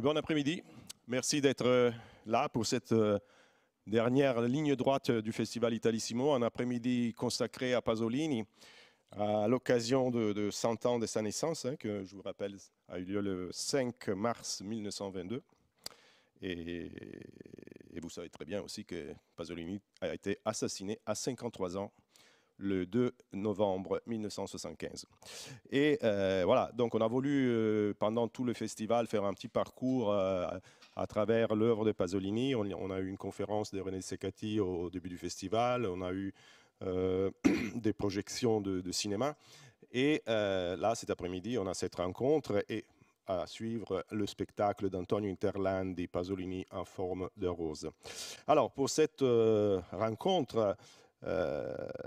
Bon après-midi. Merci d'être là pour cette dernière ligne droite du Festival Italissimo, un après-midi consacré à Pasolini, à l'occasion de 100 ans de sa naissance, que je vous rappelle a eu lieu le 5 mars 1922. Et vous savez très bien aussi que Pasolini a été assassiné à 53 ans le 2 novembre 1975. Et voilà, donc on a voulu, pendant tout le festival, faire un petit parcours à travers l'œuvre de Pasolini. On a eu une conférence de René Cecatti au début du festival, on a eu des projections de cinéma. Et là, cet après-midi, on a cette rencontre et à suivre le spectacle d'Antonio Interlandi, Pasolini en forme de rose. Alors, pour cette rencontre,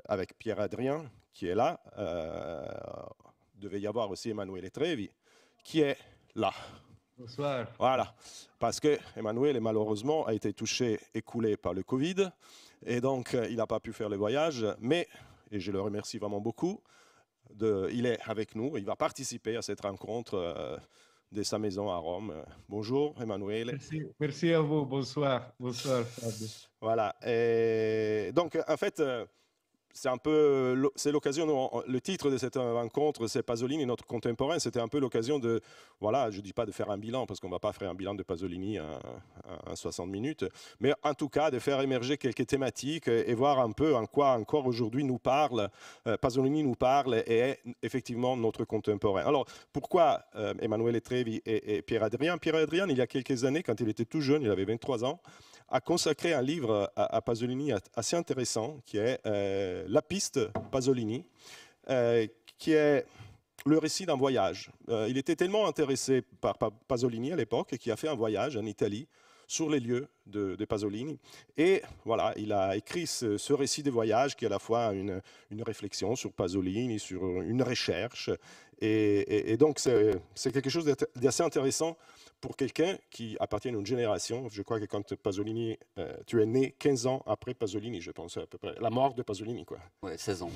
avec Pierre-Adrien, qui est là. Devait y avoir aussi Emanuele Trevi, qui est là. Bonsoir. Voilà, parce que Emanuele, malheureusement, a été touché, écoulé par le Covid, et donc il n'a pas pu faire le voyage, mais, et je le remercie vraiment beaucoup, il est avec nous, il va participer à cette rencontre de sa maison à Rome. Bonjour, Emanuele. Merci à vous, bonsoir. Bonsoir, Fabio. Voilà, et donc en fait, c'est un peu, c'est l'occasion, le titre de cette rencontre, c'est Pasolini, notre contemporain. C'était un peu l'occasion de, voilà, je ne dis pas de faire un bilan, parce qu'on ne va pas faire un bilan de Pasolini en 60 minutes, mais en tout cas de faire émerger quelques thématiques et voir un peu en quoi encore aujourd'hui nous parle, Pasolini nous parle et est effectivement notre contemporain. Alors, pourquoi Emanuele Trevi et Pierre-Adrien? Pierre-Adrien, il y a quelques années, quand il était tout jeune, il avait 23 ans, a consacré un livre à Pasolini assez intéressant, qui est La piste Pasolini, qui est le récit d'un voyage. Il était tellement intéressé par Pasolini à l'époque qu'il a fait un voyage en Italie sur les lieux de Pasolini. Et voilà, il a écrit ce récit de voyage qui est à la fois une réflexion sur Pasolini, sur une recherche. Et donc, c'est quelque chose d'assez intéressant pour quelqu'un qui appartient à une génération. Je crois que quand Pasolini, tu es né 15 ans après Pasolini, je pense, à peu près, la mort de Pasolini, quoi. Ouais, 16 ans.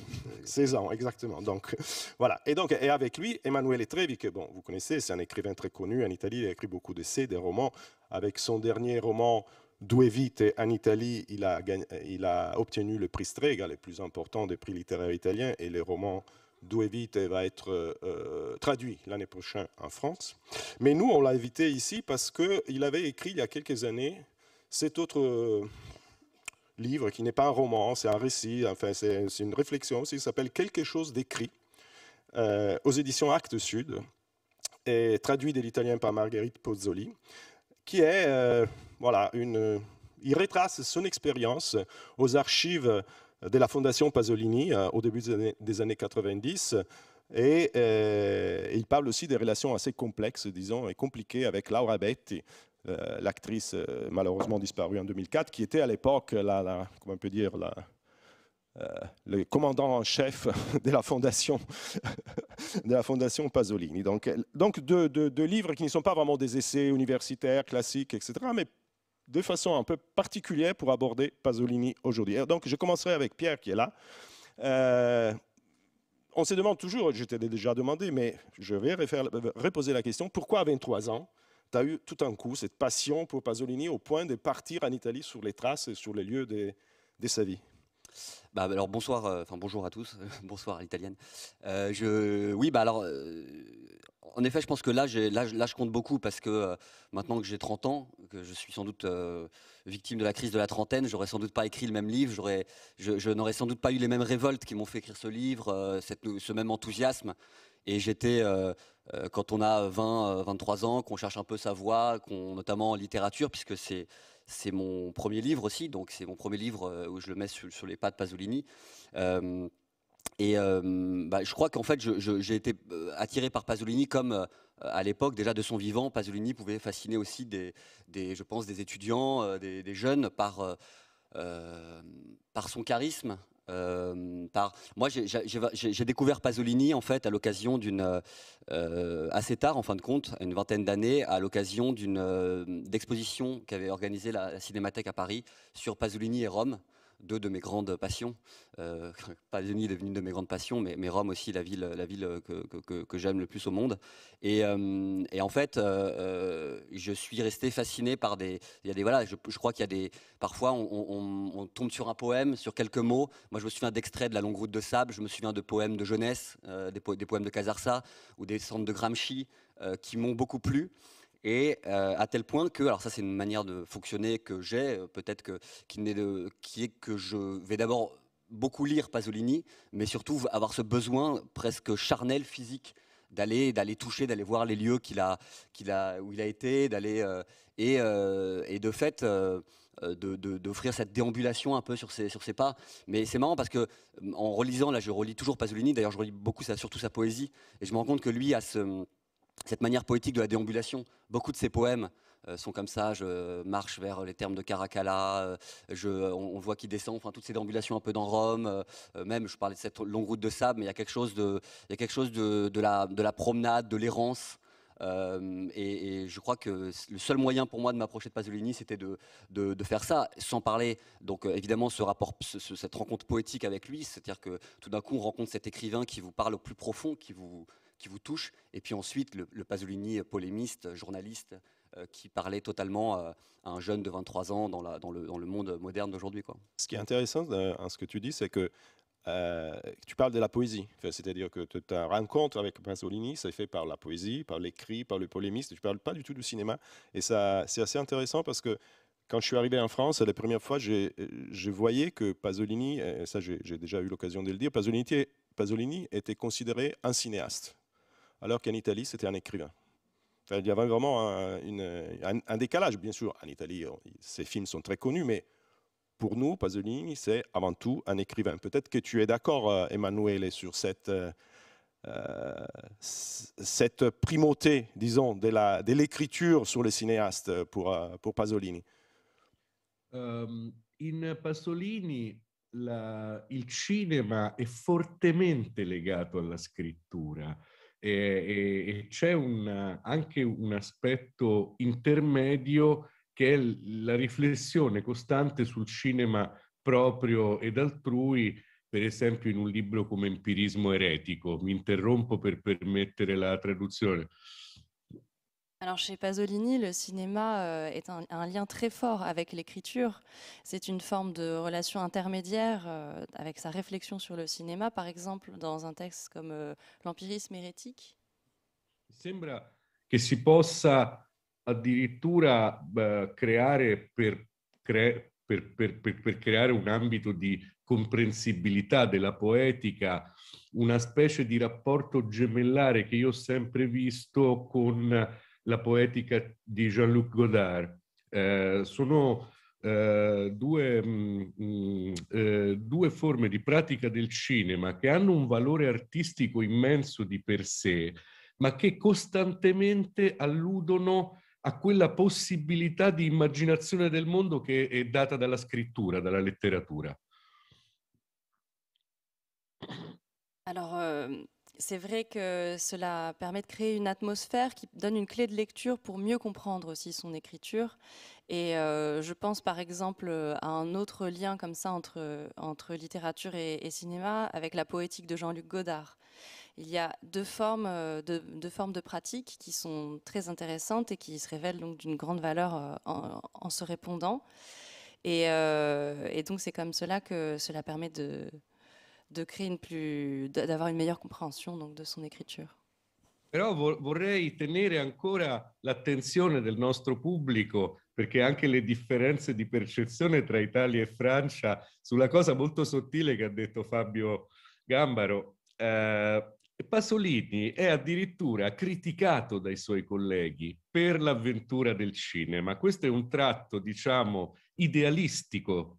16 ans, exactement. Donc, voilà. Et avec lui, Emanuele Trevi, que bon, vous connaissez, c'est un écrivain très connu en Italie, il a écrit beaucoup d'essais, des romans. Avec son dernier roman, Due Vite, en Italie, il a obtenu le prix Strega, le plus important des prix littéraires italiens, et le roman Due Vite va être traduit l'année prochaine en France. Mais nous, on l'a invité ici parce qu'il avait écrit il y a quelques années cet autre livre qui n'est pas un roman, c'est un récit, enfin c'est une réflexion aussi, qui s'appelle Quelque chose d'écrit, aux éditions Actes Sud, et traduit de l'italien par Margherite Pozzoli, qui est, voilà, il retrace son expérience aux archives de la Fondation Pasolini au début des années 90. Et il parle aussi des relations assez complexes, disons, et compliquées avec Laura Betti, l'actrice malheureusement disparue en 2004, qui était à l'époque, comment on peut dire, le commandant en chef de la Fondation, Pasolini. Donc deux livres qui ne sont pas vraiment des essais universitaires, classiques, etc., mais de façon un peu particulière pour aborder Pasolini aujourd'hui. Donc, je commencerai avec Pierre qui est là. On se demande toujours, je t'ai déjà demandé, mais je vais reposer la question, pourquoi à 23 ans, tu as eu tout un coup cette passion pour Pasolini au point de partir en Italie sur les traces et sur les lieux de sa vie? Bah, alors bonsoir, bonjour à tous, bonsoir à l'italienne. Oui, en effet, je pense que là, je compte beaucoup parce que maintenant que j'ai 30 ans, que je suis sans doute victime de la crise de la trentaine, j'aurais sans doute pas écrit le même livre, je n'aurais sans doute pas eu les mêmes révoltes qui m'ont fait écrire ce livre, ce même enthousiasme. Et j'étais, quand on a 20, 23 ans, qu'on cherche un peu sa voie, notamment en littérature, puisque c'est mon premier livre aussi, donc c'est mon premier livre où je le mets sur les pas de Pasolini. Je crois qu'en fait, j'ai été attiré par Pasolini comme, à l'époque, déjà de son vivant, Pasolini pouvait fasciner aussi je pense, des étudiants, des jeunes par son charisme. Moi, j'ai découvert Pasolini en fait à l'occasion assez tard, en fin de compte, à une vingtaine d'années, à l'occasion d'exposition qu'avait organisée la Cinémathèque à Paris sur Pasolini et Rome. deux de mes grandes passions. Pasolini est devenu une de mes grandes passions, mais Rome aussi, la ville que j'aime le plus au monde. Et en fait, je suis resté fasciné par des... Il y a des voilà, je crois qu'il y a des... Parfois, on tombe sur un poème, sur quelques mots. Moi, je me souviens d'extraits de La Longue Route de Sable, je me souviens de poèmes de jeunesse, des poèmes de Casarsa ou des centres de Gramsci qui m'ont beaucoup plu. Et à tel point que, alors ça c'est une manière de fonctionner que j'ai, peut-être qui est que je vais d'abord beaucoup lire Pasolini, mais surtout avoir ce besoin presque charnel, physique, d'aller toucher, d'aller voir les lieux où il a été, et de fait d'offrir cette déambulation un peu sur ses pas. Mais c'est marrant parce que en relisant, là je relis toujours Pasolini, d'ailleurs je relis beaucoup surtout sa poésie, et je me rends compte que lui a cette manière poétique de la déambulation. Beaucoup de ses poèmes sont comme ça. Je marche vers les thermes de Caracalla, on voit qu'il descend, enfin toutes ces déambulations un peu dans Rome. Même, je parlais de cette longue route de sable, mais il y a quelque chose de la promenade, de l'errance. Et je crois que le seul moyen pour moi de m'approcher de Pasolini, c'était de faire ça, sans parler, donc évidemment, cette rencontre poétique avec lui, c'est-à-dire que tout d'un coup, on rencontre cet écrivain qui vous parle au plus profond, qui vous touche, et puis ensuite le Pasolini polémiste, journaliste, qui parlait totalement à un jeune de 23 ans dans le monde moderne d'aujourd'hui, quoi. Ce qui est intéressant dans ce que tu dis, c'est que tu parles de la poésie. Enfin, c'est-à-dire que ta rencontre avec Pasolini, c'est fait par la poésie, par l'écrit, par le polémiste. Tu ne parles pas du tout du cinéma. Et ça, c'est assez intéressant parce que quand je suis arrivé en France, la première fois, je voyais que Pasolini, et ça j'ai déjà eu l'occasion de le dire, Pasolini était considéré un cinéaste, alors qu'en Italie, c'était un écrivain. Enfin, il y avait vraiment un décalage, bien sûr. En Italie, ces films sont très connus, mais pour nous, Pasolini, c'est avant tout un écrivain. Peut-être que tu es d'accord, Emanuele, sur cette primauté, disons, de l'écriture sur les cinéastes pour Pasolini. In Pasolini il cinema è fortemente legato alla scrittura e c'è anche un aspetto intermedio che è la riflessione costante sul cinema proprio ed altrui, per esempio in un libro come Empirismo eretico. Mi interrompo per permettere la traduzione. Alors chez Pasolini, le cinéma est un lien très fort avec l'écriture. C'est une forme de relation intermédiaire avec sa réflexion sur le cinéma, par exemple dans un texte comme L'Empirisme hérétique. Sembra che si possa addirittura creare per creare un ambito di comprensibilità della poetica, una specie di rapporto gemellare che io ho sempre visto con la poetica di Jean-Luc Godard. Sono due forme di pratica del cinema che hanno un valore artistico immenso di per sé, ma che costantemente alludono a quella possibilità di immaginazione del mondo che è data dalla scrittura, dalla letteratura. Alors, c'est vrai que cela permet de créer une atmosphère qui donne une clé de lecture pour mieux comprendre aussi son écriture. Et je pense par exemple à un autre lien comme ça entre littérature et cinéma avec la poétique de Jean-Luc Godard. Il y a deux formes de pratiques qui sont très intéressantes et qui se révèlent donc d'une grande valeur en se répondant. Et donc c'est comme cela que cela permet de créer d'avoir une meilleure compréhension donc, de son écriture. Però vorrei tenere ancora l'attenzione del nostro pubblico, perché anche le differenze di percezione tra Italia e Francia, sulla cosa molto sottile che ha detto Fabio Gambaro, Pasolini è addirittura criticato dai suoi colleghi per l'avventura del cinema. Questo è un tratto, diciamo, idealistico,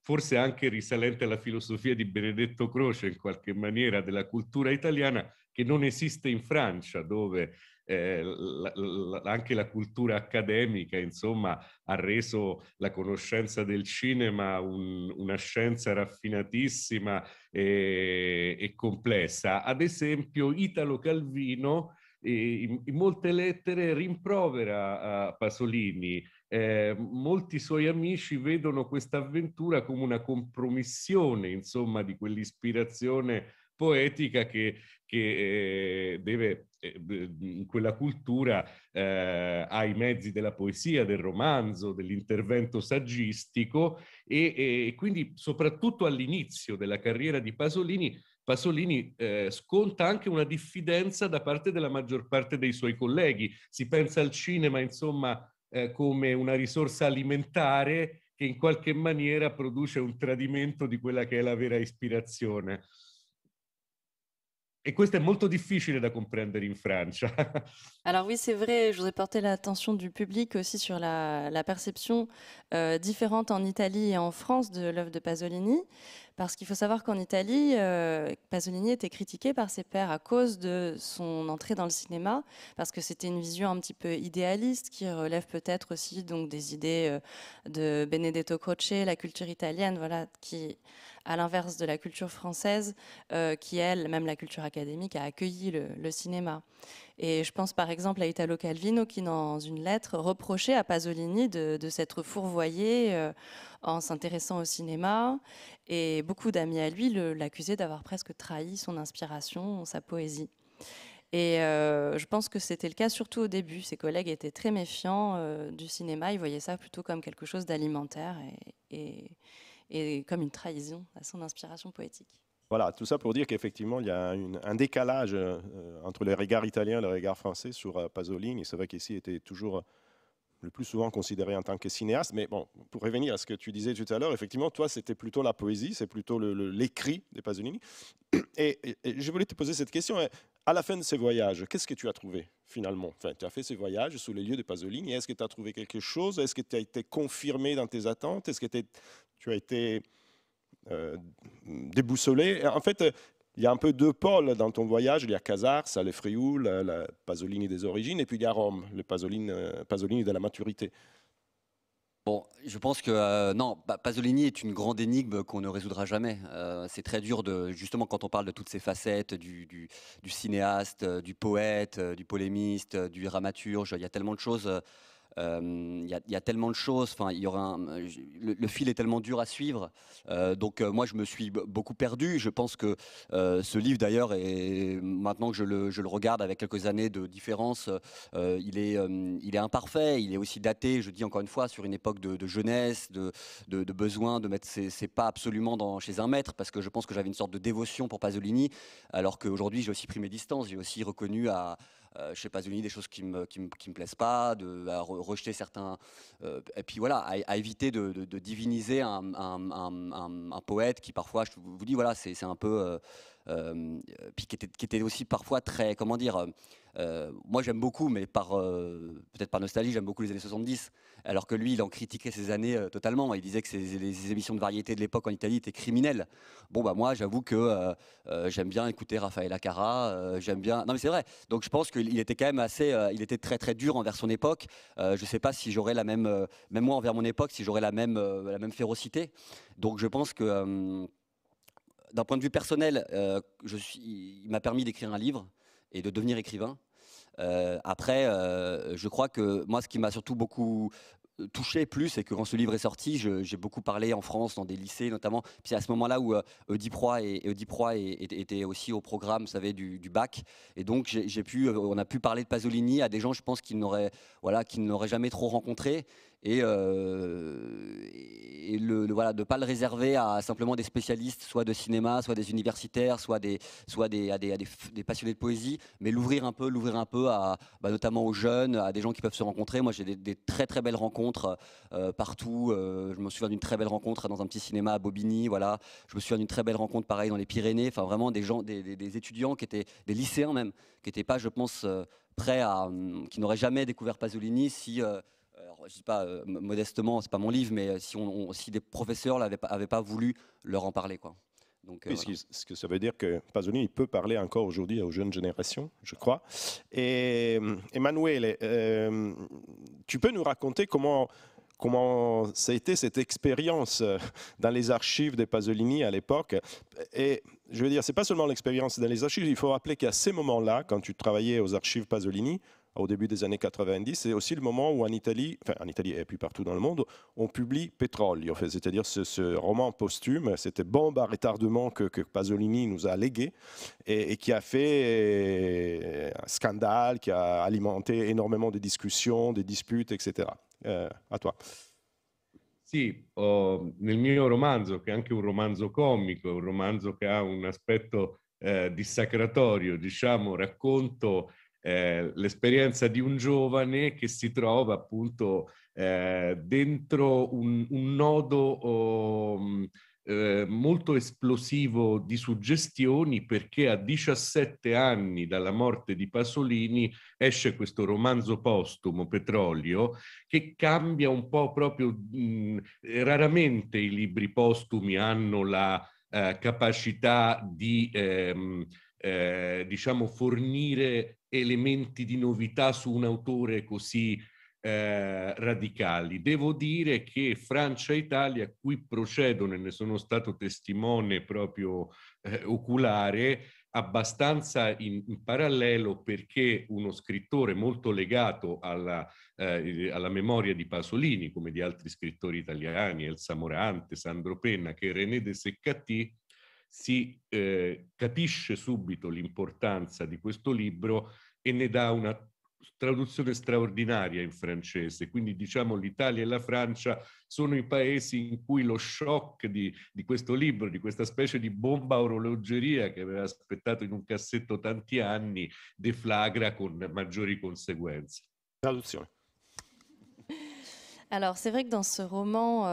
forse anche risalente alla filosofia di Benedetto Croce in qualche maniera della cultura italiana, che non esiste in Francia, dove anche la cultura accademica, insomma, ha reso la conoscenza del cinema una scienza raffinatissima e complessa. Ad esempio, Italo Calvino in molte lettere rimprovera a Pasolini molti suoi amici vedono questa avventura come una compromissione, insomma, di quell'ispirazione poetica che deve, in quella cultura, ha i mezzi della poesia, del romanzo, dell'intervento saggistico e quindi soprattutto all'inizio della carriera di Pasolini, sconta anche una diffidenza da parte della maggior parte dei suoi colleghi. Si pensa al cinema, insomma, come una risorsa alimentare che in qualche maniera produce un tradimento di quella che è la vera ispirazione. Et questo è molto difficile da comprendere in Francia. Alors oui, c'est vrai, je voudrais porter l'attention du public aussi sur la perception différente en Italie et en France de l'œuvre de Pasolini, parce qu'il faut savoir qu'en Italie, Pasolini était critiqué par ses pairs à cause de son entrée dans le cinéma, parce que c'était une vision un petit peu idéaliste qui relève peut-être aussi donc des idées de Benedetto Croce, la culture italienne, voilà, qui, à l'inverse de la culture française, qui elle, même la culture académique, a accueilli le cinéma. Et je pense par exemple à Italo Calvino qui, dans une lettre, reprochait à Pasolini de s'être fourvoyé en s'intéressant au cinéma. Et beaucoup d'amis à lui l'accusaient d'avoir presque trahi son inspiration, sa poésie. Et je pense que c'était le cas surtout au début. Ses collègues étaient très méfiants du cinéma. Ils voyaient ça plutôt comme quelque chose d'alimentaire et comme une trahison à son inspiration poétique. Voilà, tout ça pour dire qu'effectivement, il y a un décalage entre le regard italien et le regard français sur Pasolini. C'est vrai qu'ici, il était toujours le plus souvent considéré en tant que cinéaste. Mais bon, pour revenir à ce que tu disais tout à l'heure, effectivement, toi, c'était plutôt la poésie, c'est plutôt l'écrit de Pasolini. Et je voulais te poser cette question. À la fin de ces voyages, qu'est-ce que tu as trouvé finalement? Enfin, tu as fait ces voyages sous les lieux de Pasolini. Est-ce que tu as trouvé quelque chose? Est-ce que tu as été confirmé dans tes attentes? Est-ce que tu as été déboussolé? En fait, il y a un peu deux pôles dans ton voyage. Il y a Casars, le Frioul, la Pasolini des origines, et puis il y a Rome, le Pasolini de la maturité. Bon, je pense que non, Pasolini est une grande énigme qu'on ne résoudra jamais. C'est très dur justement quand on parle de toutes ces facettes du cinéaste, du poète, du polémiste, du dramaturge. Il y a tellement de choses. Il y a tellement de choses, enfin, il y aura le fil est tellement dur à suivre, donc moi je me suis beaucoup perdu. Je pense que ce livre d'ailleurs, maintenant que je le regarde avec quelques années de différence, il est imparfait, il est aussi daté, je dis encore une fois, sur une époque de jeunesse, de besoin de mettre ses pas absolument chez un maître, parce que je pense que j'avais une sorte de dévotion pour Pasolini, alors qu'aujourd'hui j'ai aussi pris mes distances, j'ai aussi reconnu chez Pasolini des choses qui me plaisent pas, à rejeter certains, et puis voilà, à éviter de diviniser un poète qui parfois, je vous dis, voilà, c'est un peu, puis qui était aussi parfois très, comment dire, moi j'aime beaucoup, mais peut-être par nostalgie, j'aime beaucoup les années 70, alors que lui il en critiquait ces années totalement. Il disait que les émissions de variété de l'époque en Italie étaient criminelles. Bon bah moi j'avoue que j'aime bien écouter Raffaella Carrà, j'aime bien, non mais c'est vrai, donc je pense qu'il était quand même il était très très dur envers son époque. Je sais pas si j'aurais même moi envers mon époque, si j'aurais la même férocité. Donc je pense que d'un point de vue personnel, il m'a permis d'écrire un livre et de devenir écrivain. Après, je crois que moi, ce qui m'a surtout beaucoup touché plus, c'est que quand ce livre est sorti, j'ai beaucoup parlé en France, dans des lycées notamment. Puis c'est à ce moment-là où Oedipe Roy était aussi au programme, vous savez, du bac. Et donc on a pu parler de Pasolini à des gens, je pense, qui n'auraient jamais trop rencontré. Et voilà, de ne pas le réserver à simplement des spécialistes, soit de cinéma, soit des universitaires, soit des passionnés de poésie, mais l'ouvrir un peu à, notamment aux jeunes, à des gens qui peuvent se rencontrer. Moi, j'ai des très très belles rencontres partout. Je me souviens d'une très belle rencontre dans un petit cinéma à Bobigny. Voilà. Je me souviens d'une très belle rencontre pareil dans les Pyrénées. Enfin, vraiment des gens, des étudiants qui étaient, des lycéens même, qui n'étaient pas, je pense, prêts qui n'auraient jamais découvert Pasolini si... alors, je dis pas modestement, c'est pas mon livre, mais si des professeurs n'avaient pas voulu leur en parler, quoi. Donc, oui, voilà. Ce que ça veut dire que Pasolini peut parler encore aujourd'hui aux jeunes générations, je crois. Et Emanuele, tu peux nous raconter comment ça a été cette expérience dans les archives de Pasolini à l'époque? Et je veux dire, c'est pas seulement l'expérience dans les archives, il faut rappeler qu'à ces moments-là, quand tu travaillais aux archives Pasolini, au début des années 90. C'est aussi le moment où en Italie et puis partout dans le monde, on publie Petrolio, c'est-à-dire ce roman posthume, c'était bombe à retardement que Pasolini nous a légué et qui a fait un scandale, qui a alimenté énormément de discussions, de disputes, etc. À toi. Sì, nel mio romanzo, che è anche un romanzo comico, un romanzo che ha un aspetto dissacratorio, diciamo, racconto l'esperienza di un giovane che si trova appunto dentro un nodo molto esplosivo di suggestioni, perché a 17 anni dalla morte di Pasolini esce questo romanzo postumo, Petrolio, che cambia un po' proprio. Raramente i libri postumi hanno la capacità di diciamo fornire elementi di novità su un autore così radicali. Devo dire che Francia e Italia qui procedono, e ne sono stato testimone proprio oculare, abbastanza in parallelo, perché uno scrittore molto legato alla memoria di Pasolini, come di altri scrittori italiani, Elsa Morante, Sandro Penna, che René de Seccati, si capisce subito l'importanza di questo libro e ne dà una traduzione straordinaria in francese. Quindi diciamo l'Italia e la Francia sono i paesi in cui lo shock di questo libro, di questa specie di bomba a orologeria che aveva aspettato in un cassetto tanti anni, deflagra con maggiori conseguenze. Traduzione. Alors c'est vrai que dans ce roman,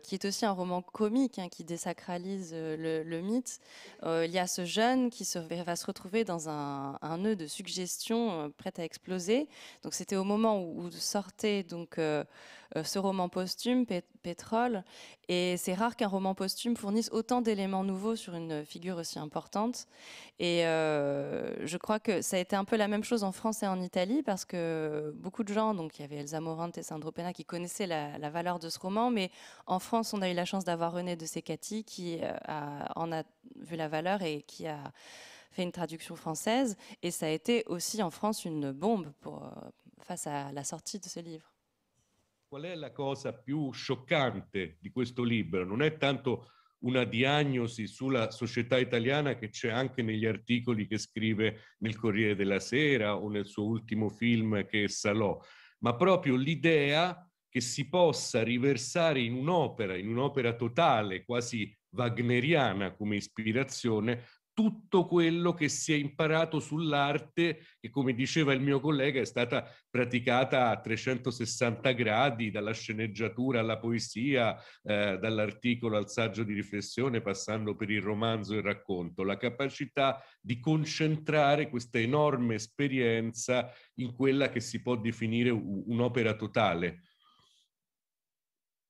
qui est aussi un roman comique, hein, qui désacralise le mythe, il y a ce jeune qui va se retrouver dans un nœud de suggestion prêt à exploser. Donc c'était au moment où sortait donc, ce roman posthume, Pétrole, et c'est rare qu'un roman posthume fournisse autant d'éléments nouveaux sur une figure aussi importante. Et je crois que ça a été un peu la même chose en France et en Italie, parce que beaucoup de gens, donc il y avait Elsa Morante et Sandro Penna qui connaissaient la valeur de ce roman, mais en France, on a eu la chance d'avoir René de Seccati qui en a vu la valeur et qui a fait une traduction française. Et ça a été aussi en France une bombe face à la sortie de ce livre. Qual è la cosa più scioccante di questo libro? Non è tanto una diagnosi sulla società italiana, che c'è anche negli articoli che scrive nel Corriere della Sera o nel suo ultimo film che è Salò, ma proprio l'idea che si possa riversare in un'opera totale, quasi wagneriana come ispirazione, tutto quello che si è imparato sull'arte, che come diceva il mio collega è stata praticata a 360 gradi, dalla sceneggiatura alla poesia, dall'articolo al saggio di riflessione, passando per il romanzo e il racconto. La capacità di concentrare questa enorme esperienza in quella che si può definire un'opera totale.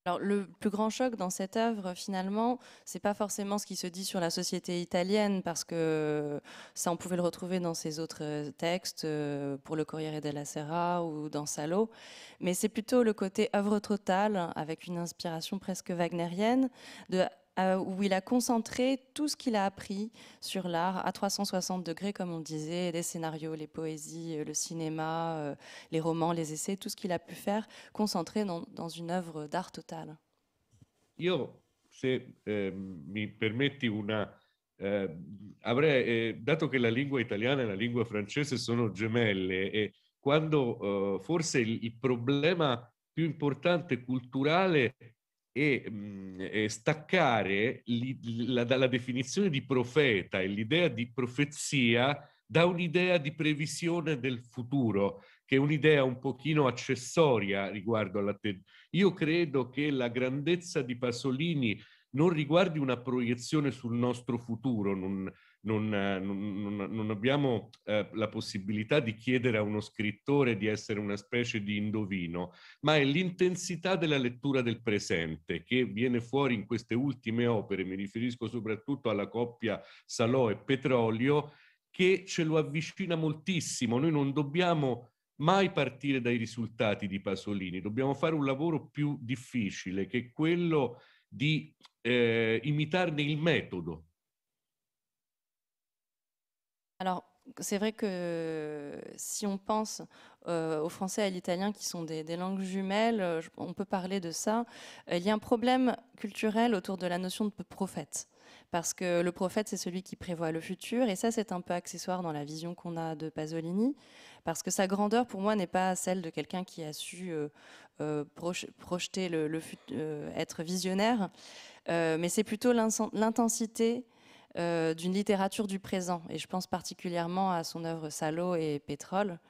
Alors, le plus grand choc dans cette œuvre, finalement, c'est pas forcément ce qui se dit sur la société italienne, parce que ça, on pouvait le retrouver dans ses autres textes, pour le Corriere della Sera ou dans Salo, mais c'est plutôt le côté œuvre totale, avec une inspiration presque wagnérienne, où il a concentré tout ce qu'il a appris sur l'art à 360 degrés, comme on disait, les scénarios, les poésies, le cinéma, les romans, les essais, tout ce qu'il a pu faire, concentré dans une œuvre d'art totale. Io, se mi permetti dato che la lingua italiana e la lingua francese sono gemelle, e quando forse il problema più importante culturale è staccare dalla definizione di profeta e l'idea di profezia da un'idea di previsione del futuro, che è un'idea un pochino accessoria riguardo Io credo che la grandezza di Pasolini non riguardi una proiezione sul nostro futuro, non abbiamo la possibilità di chiedere a uno scrittore di essere una specie di indovino, ma è l'intensità della lettura del presente che viene fuori in queste ultime opere. Mi riferisco soprattutto alla coppia Salò e Petrolio, che ce lo avvicina moltissimo. Noi non dobbiamo mai partire dai risultati di Pasolini, dobbiamo fare un lavoro più difficile, che è quello di imitarne il metodo. Alors, c'est vrai que si on pense au français et à l'italien qui sont des langues jumelles, on peut parler de ça. Il y a un problème culturel autour de la notion de prophète. Parce que le prophète, c'est celui qui prévoit le futur. Et ça, c'est un peu accessoire dans la vision qu'on a de Pasolini. Parce que sa grandeur, pour moi, n'est pas celle de quelqu'un qui a su projeter être visionnaire. Mais c'est plutôt l'intensité d'une littérature du présent. Et je pense particulièrement à son œuvre Salo et Pétrole.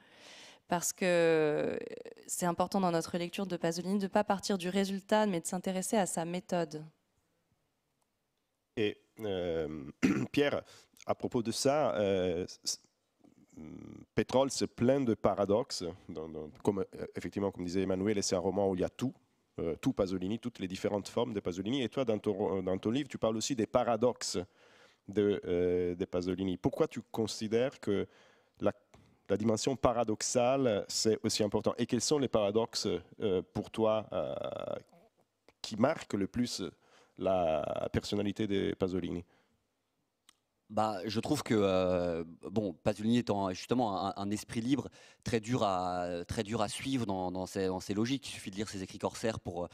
Parce que c'est important dans notre lecture de Pasolini de ne pas partir du résultat, mais de s'intéresser à sa méthode. Et Pierre, à propos de ça, Pétrole, c'est plein de paradoxes. Effectivement, comme disait Emmanuel, c'est un roman où il y a tout Pasolini, toutes les différentes formes de Pasolini. Et toi, dans ton livre, tu parles aussi des paradoxes de Pasolini. Pourquoi tu considères que la dimension paradoxale, c'est aussi important? Et quels sont les paradoxes pour toi qui marquent le plus la personnalité de Pasolini? Je trouve que Pasolini étant justement un esprit libre, très dur à suivre dans ses logiques. Il suffit de lire ses écrits corsaires pour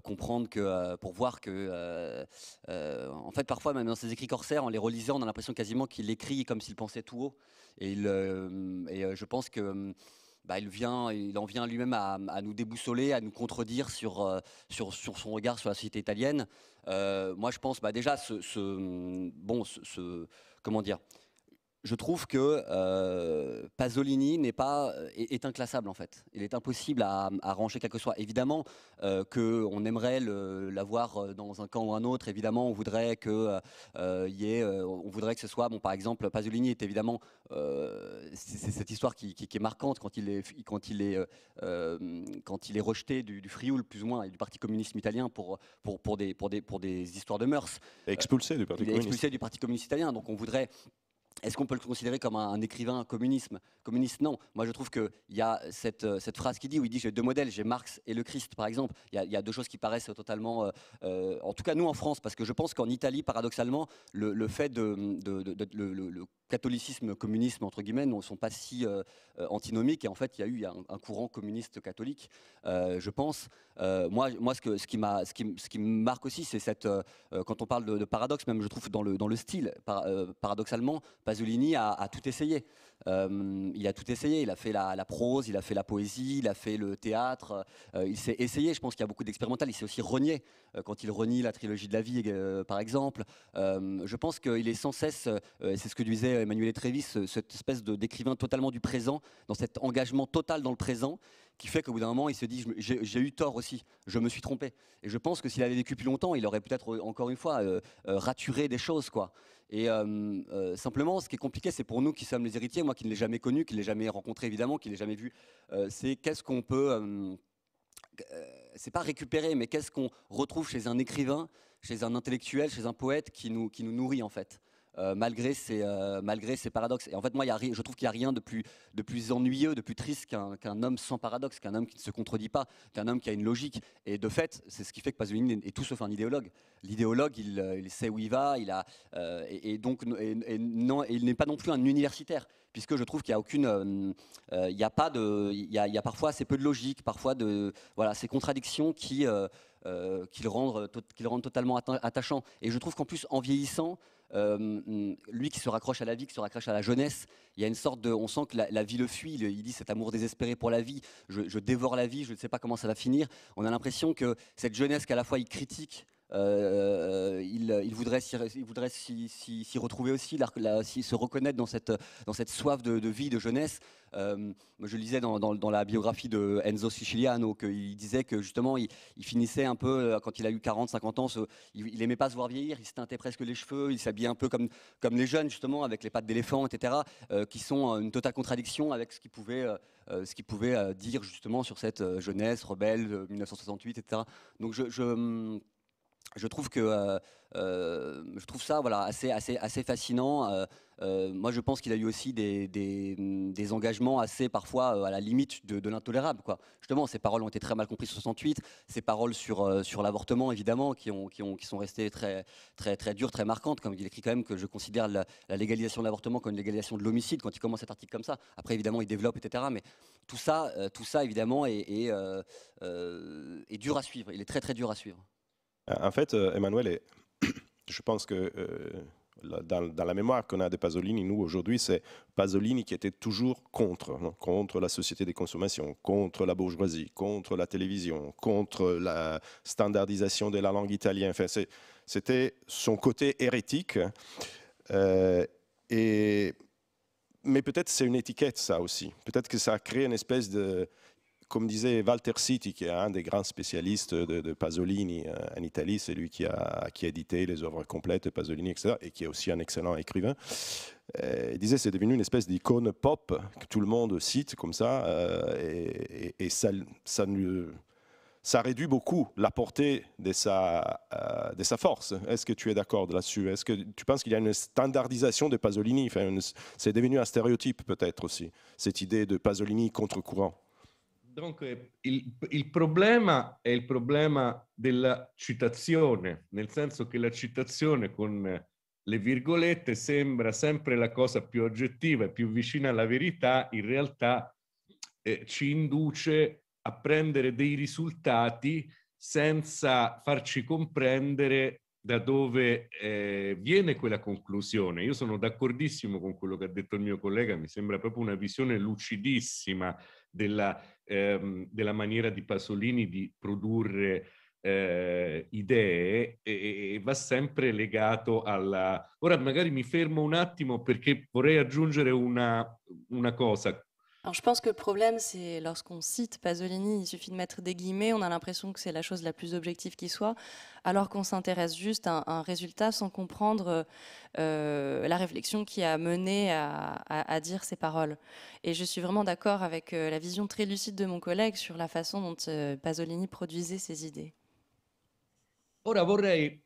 comprendre pour voir que, en fait, parfois même dans ses écrits corsaires, en les relisant, on a l'impression quasiment qu'il écrit comme s'il pensait tout haut. Et je pense que il en vient lui-même à nous déboussoler, à nous contredire sur son regard sur la société italienne. Moi, je pense déjà comment dire. Je trouve que Pasolini est inclassable en fait. Il est impossible à ranger quel que soit. Évidemment qu'on aimerait l'avoir dans un camp ou un autre. Évidemment, on voudrait que ce soit. Par exemple, Pasolini est évidemment c'est cette histoire qui est marquante quand il est rejeté du Frioul plus ou moins et du Parti communiste italien pour des histoires de mœurs. Expulsé du Parti communiste. Expulsé du Parti communiste italien. Donc on voudrait. Est-ce qu'on peut le considérer comme un écrivain communiste? Non. Moi, je trouve qu'il y a cette phrase où il dit j'ai deux modèles, j'ai Marx et le Christ, par exemple. Il y a deux choses qui paraissent totalement... en tout cas, nous, en France, parce que je pense qu'en Italie, paradoxalement, le fait le catholicisme, communisme, entre guillemets, ne sont pas si antinomiques. Et en fait, il y a eu un courant communiste catholique, je pense. Moi, ce qui me marque aussi, c'est quand on parle de paradoxe, même je trouve dans le style, paradoxalement, Pasolini a tout essayé. Il a tout essayé. Il a fait la prose, il a fait la poésie, il a fait le théâtre. Il s'est essayé. Je pense qu'il y a beaucoup d'expérimental. Il s'est aussi renié quand il renie la trilogie de la vie, par exemple. Je pense qu'il est sans cesse, c'est ce que disait Emmanuel Trévis, cette espèce d'écrivain totalement du présent, dans cet engagement total dans le présent, qui fait qu'au bout d'un moment, il se dit j'ai eu tort aussi, je me suis trompé. Et je pense que s'il avait vécu plus longtemps, il aurait peut-être, encore une fois, raturé des choses, quoi. Et simplement, ce qui est compliqué, c'est pour nous qui sommes les héritiers, moi qui ne l'ai jamais connu, qui ne l'ai jamais rencontré évidemment, qui ne l'ai jamais vu, c'est qu'est-ce qu'on peut, c'est pas récupérer, mais qu'est-ce qu'on retrouve chez un écrivain, chez un intellectuel, chez un poète qui nous nourrit en fait. Malgré ces paradoxes. Et en fait, moi, je trouve qu'il n'y a rien de plus ennuyeux, de plus triste qu'un homme sans paradoxe, qu'un homme qui ne se contredit pas, qu'un homme qui a une logique. Et de fait, c'est ce qui fait que Pasolini est tout sauf un idéologue. L'idéologue, il sait où il va, donc il n'est pas non plus un universitaire, puisque je trouve qu'il n'y a aucune, il y a parfois assez peu de logique, parfois ces contradictions qui le rendent totalement attachant. Et je trouve qu'en plus, en vieillissant, lui qui se raccroche à la vie, qui se raccroche à la jeunesse, il y a une sorte de, on sent que la vie le fuit, il dit cet amour désespéré pour la vie, je dévore la vie, je ne sais pas comment ça va finir. On a l'impression que cette jeunesse qu'à la fois il critique, il voudrait s'y retrouver aussi, se reconnaître dans cette soif de vie, de jeunesse. Je lisais dans la biographie de Enzo Siciliano qu'il disait que justement il finissait un peu, quand il a eu 40-50 ans, il aimait pas se voir vieillir, il se teintait presque les cheveux, il s'habillait un peu comme les jeunes justement, avec les pattes d'éléphant, etc., qui sont une totale contradiction avec ce qu'il pouvait dire justement sur cette jeunesse rebelle de 1968, etc. Donc je trouve que je trouve ça voilà, assez fascinant. Moi, je pense qu'il a eu aussi des engagements assez parfois à la limite de l'intolérable, quoi. Justement, ces paroles ont été très mal comprises en 68. Ces paroles sur l'avortement, évidemment, qui sont restées très, très, très dures, très marquantes. Comme il écrit quand même que je considère la légalisation de l'avortement comme une légalisation de l'homicide quand il commence cet article comme ça. Après, évidemment, il développe, etc. Mais tout ça évidemment, est dur à suivre. Il est très, très dur à suivre. En fait, Emmanuel, je pense que dans la mémoire qu'on a de Pasolini, nous, aujourd'hui, c'est Pasolini qui était toujours contre la société de consommation, contre la bourgeoisie, contre la télévision, contre la standardisation de la langue italienne. Enfin, c'était son côté hérétique. Mais peut-être c'est une étiquette, ça aussi. Peut-être que ça a créé une espèce de... Comme disait Walter Sitti, qui est un des grands spécialistes de Pasolini en Italie, c'est lui qui a édité les œuvres complètes de Pasolini, etc., et qui est aussi un excellent écrivain. Il disait que c'est devenu une espèce d'icône pop que tout le monde cite comme ça, et ça réduit beaucoup la portée de sa force. Est-ce que tu es d'accord là-dessus? Est-ce que tu penses qu'il y a une standardisation de Pasolini? Enfin, c'est devenu un stéréotype peut-être aussi, cette idée de Pasolini contre-courant. Dunque, il problema è il problema della citazione, nel senso che la citazione con le virgolette sembra sempre la cosa più oggettiva e più vicina alla verità, in realtà ci induce a prendere dei risultati senza farci comprendere da dove viene quella conclusione. Io sono d'accordissimo con quello che ha detto il mio collega, mi sembra proprio una visione lucidissima della maniera di Pasolini di produrre idee e va sempre legato alla... Ora magari mi fermo un attimo perché vorrei aggiungere una cosa. Alors, je pense que le problème, c'est lorsqu'on cite Pasolini, il suffit de mettre des guillemets, on a l'impression que c'est la chose la plus objective qui soit, alors qu'on s'intéresse juste à un résultat sans comprendre la réflexion qui a mené à dire ces paroles. Et je suis vraiment d'accord avec la vision très lucide de mon collègue sur la façon dont Pasolini produisait ses idées. Ora vorrei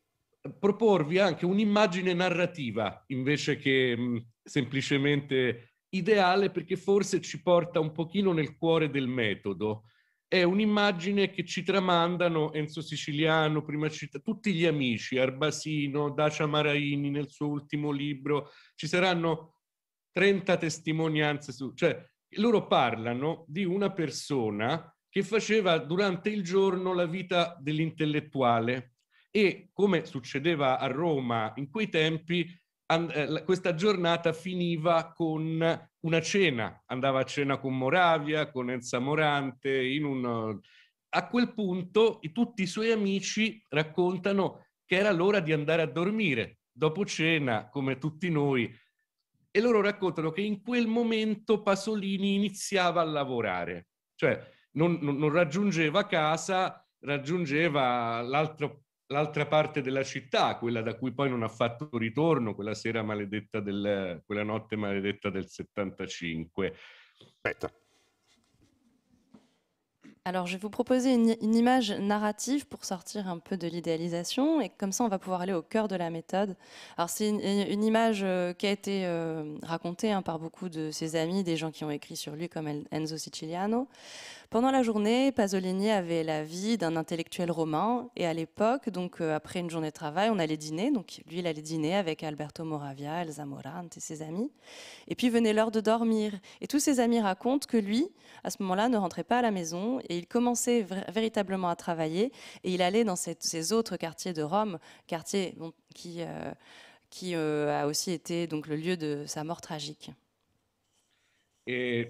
proporvi anche un'immagine narrativa invece che semplicemente ideale, perché forse ci porta un pochino nel cuore del metodo. È un'immagine che ci tramandano Enzo Siciliano, prima citato, tutti gli amici, Arbasino, Dacia Maraini nel suo ultimo libro. Ci saranno 30 testimonianze cioè loro parlano di una persona che faceva durante il giorno la vita dell'intellettuale e, come succedeva a Roma in quei tempi, questa giornata finiva con una cena, andava a cena con Moravia, con Elsa Morante, a quel punto tutti i suoi amici raccontano che era l'ora di andare a dormire, dopo cena, come tutti noi, e loro raccontano che in quel momento Pasolini iniziava a lavorare, cioè non raggiungeva casa, raggiungeva l'altra parte della città, quella da cui poi non ha fatto ritorno, quella sera maledetta quella notte maledetta del 75. Aspetta. Alors, je vais vous proposer une image narrative pour sortir un peu de l'idéalisation, et comme ça, on va pouvoir aller au cœur de la méthode. Alors, c'est une image qui a été racontée par beaucoup de ses amis, des gens qui ont écrit sur lui, comme Enzo Siciliano. Pendant la journée, Pasolini avait la vie d'un intellectuel romain, et à l'époque, donc après une journée de travail, on allait dîner. Donc, lui, il allait dîner avec Alberto Moravia, Elsa Morante et ses amis. Et puis venait l'heure de dormir. Et tous ses amis racontent que lui, à ce moment-là, ne rentrait pas à la maison et il commençait véritablement à travailler. Et il allait dans ces autres quartiers de Rome, quartier qui a aussi été donc le lieu de sa mort tragique.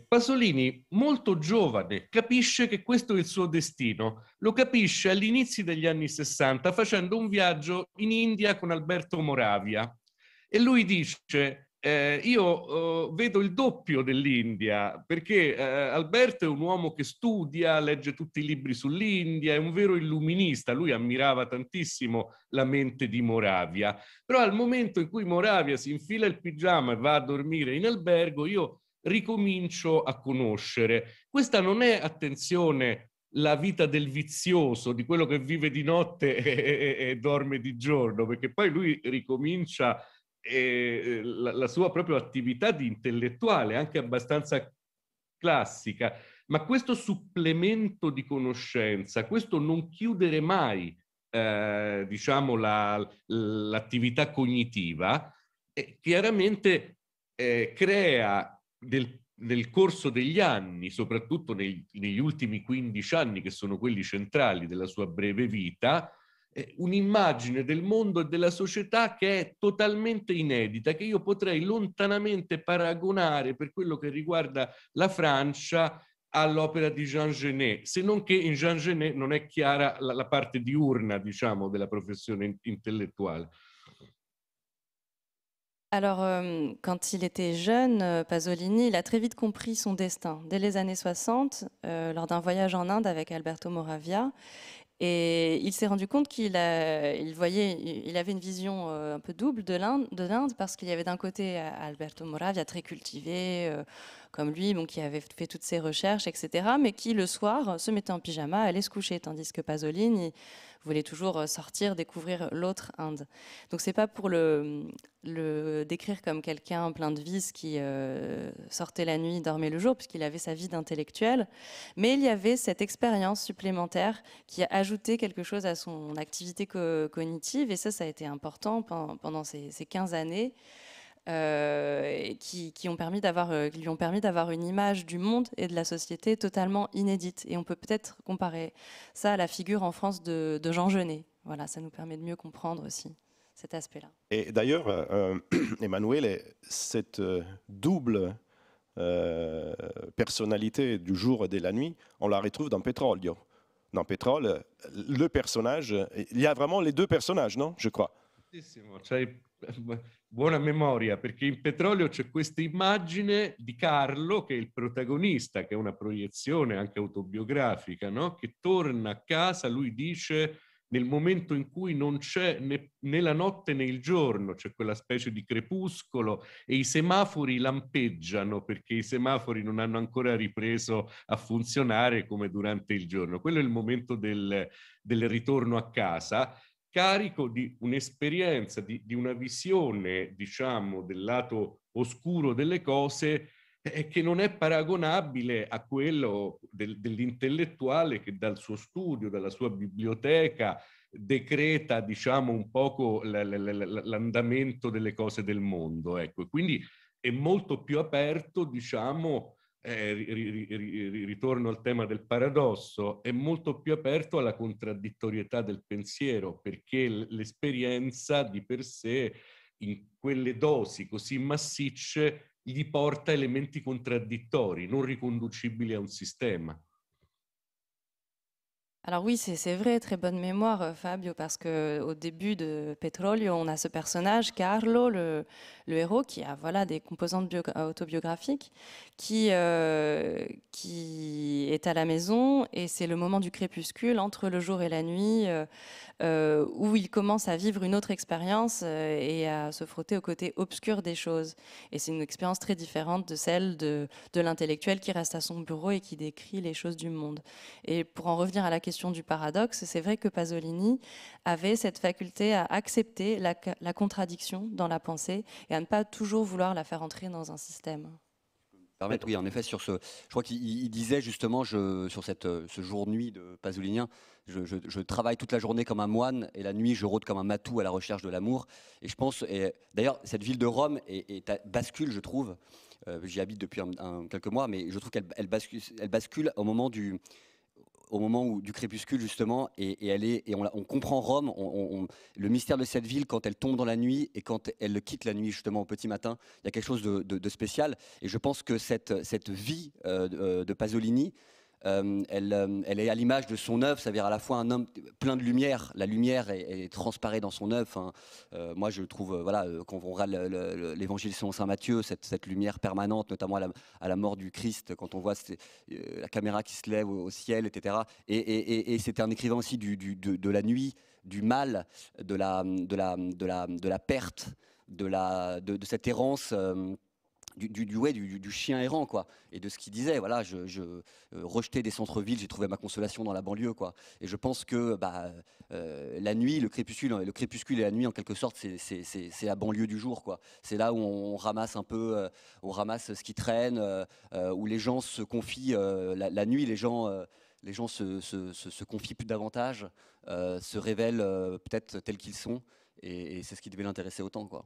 Pasolini, molto giovane, capisce che questo è il suo destino. Lo capisce agli inizi degli anni 60 facendo un viaggio in India con Alberto Moravia. E lui dice... io vedo il doppio dell'India, perché Alberto è un uomo che studia, legge tutti i libri sull'India, è un vero illuminista, lui ammirava tantissimo la mente di Moravia, però al momento in cui Moravia si infila il pigiama e va a dormire in albergo, io ricomincio a conoscere. Questa non è, attenzione, la vita del vizioso, di quello che vive di notte e dorme di giorno, perché poi lui ricomincia la sua propria attività di intellettuale, anche abbastanza classica, ma questo supplemento di conoscenza, questo non chiudere mai, diciamo, l'attività cognitiva, chiaramente crea nel corso degli anni, soprattutto negli ultimi 15 anni, che sono quelli centrali della sua breve vita, un'immagine del mondo e della società che è totalmente inedita, che io potrei lontanamente paragonare per quello che riguarda la Francia all'opera di Jean Genet, se non che in Jean Genet non è chiara la parte diurna, diciamo, della professione intellettuale. Alors, quand il était jeune, Pasolini, il a très vite compris son destin. Dès les années 60, lors d'un voyage en Inde avec Alberto Moravia, et il s'est rendu compte qu'il avait une vision un peu double de l'Inde, parce qu'il y avait d'un côté Alberto Moravia, très cultivé, comme lui, bon, qui avait fait toutes ses recherches, etc., mais qui, le soir, se mettait en pyjama, allait se coucher, tandis que Pasolini voulait toujours sortir, découvrir l'autre Inde. Donc c'est pas pour le décrire comme quelqu'un plein de vices qui sortait la nuit, dormait le jour, puisqu'il avait sa vie d'intellectuel, mais il y avait cette expérience supplémentaire qui a ajouté quelque chose à son activité cognitive, et ça a été important pendant ces 15 années, qui lui ont permis d'avoir une image du monde et de la société totalement inédite. Et on peut peut-être comparer ça à la figure en France de Jean Genet. Voilà, ça nous permet de mieux comprendre aussi cet aspect-là. Et d'ailleurs, Emmanuel, cette double personnalité du jour et de la nuit, on la retrouve dans Petrolio. Dans Pétrole, le personnage, il y a vraiment les deux personnages, non? Je crois. C'hai buona memoria, perché in Petrolio c'è questa immagine di Carlo, che è il protagonista, che è una proiezione anche autobiografica, no? Che torna a casa, lui dice, nel momento in cui non c'è né la notte né il giorno, c'è quella specie di crepuscolo e i semafori lampeggiano, perché i semafori non hanno ancora ripreso a funzionare come durante il giorno. Quello è il momento del ritorno a casa, carico di un'esperienza, di una visione, diciamo, del lato oscuro delle cose, che non è paragonabile a quello dell'intellettuale che dal suo studio, dalla sua biblioteca, decreta, diciamo, un poco l'andamento delle cose del mondo. Ecco. Quindi è molto più aperto, diciamo, ritorno al tema del paradosso, è molto più aperto alla contraddittorietà del pensiero, perché l'esperienza di per sé, in quelle dosi così massicce, gli porta elementi contraddittori, non riconducibili a un sistema. Alors oui, c'est vrai, très bonne mémoire, Fabio, parce qu'au début de Petrolio, on a ce personnage, Carlo, le héros, qui a voilà, des composantes autobiographiques, qui est à la maison, et c'est le moment du crépuscule, entre le jour et la nuit, où il commence à vivre une autre expérience et à se frotter au côté obscur des choses. Et c'est une expérience très différente de celle de l'intellectuel qui reste à son bureau et qui décrit les choses du monde. Et pour en revenir à la question du paradoxe, c'est vrai que Pasolini avait cette faculté à accepter la contradiction dans la pensée et à ne pas toujours vouloir la faire entrer dans un système. Oui, en effet, je crois qu'il disait justement sur ce jour-nuit de Pasolinien, je travaille toute la journée comme un moine et la nuit je rôde comme un matou à la recherche de l'amour. Et je pense, d'ailleurs, cette ville de Rome bascule, je trouve. J'y habite depuis quelques mois, mais je trouve qu'elle bascule au moment du crépuscule, justement, et on comprend Rome, le mystère de cette ville quand elle tombe dans la nuit et quand elle quitte la nuit, justement, au petit matin. Il y a quelque chose de spécial. Et je pense que cette vie de Pasolini, elle est à l'image de son œuvre, c'est-à-dire à la fois un homme plein de lumière. La lumière est transparaît dans son œuvre. Hein. Moi, je trouve, voilà, quand on regarde l'évangile selon saint Matthieu, cette lumière permanente, notamment à la mort du Christ, quand on voit la caméra qui se lève au ciel, etc. Et c'était un écrivain aussi de la nuit, du mal, de la perte, de cette errance. du chien errant, quoi, et de ce qu'il disait. Voilà, rejeté des centres-villes, j'ai trouvé ma consolation dans la banlieue, quoi. Et je pense que la nuit, le crépuscule et la nuit, en quelque sorte, c'est la banlieue du jour, quoi. C'est là où on ramasse un peu, on ramasse ce qui traîne, où les gens se confient. La nuit, les gens se confient plus davantage, se révèlent peut-être tels qu'ils sont, et c'est ce qui devait l'intéresser autant, quoi.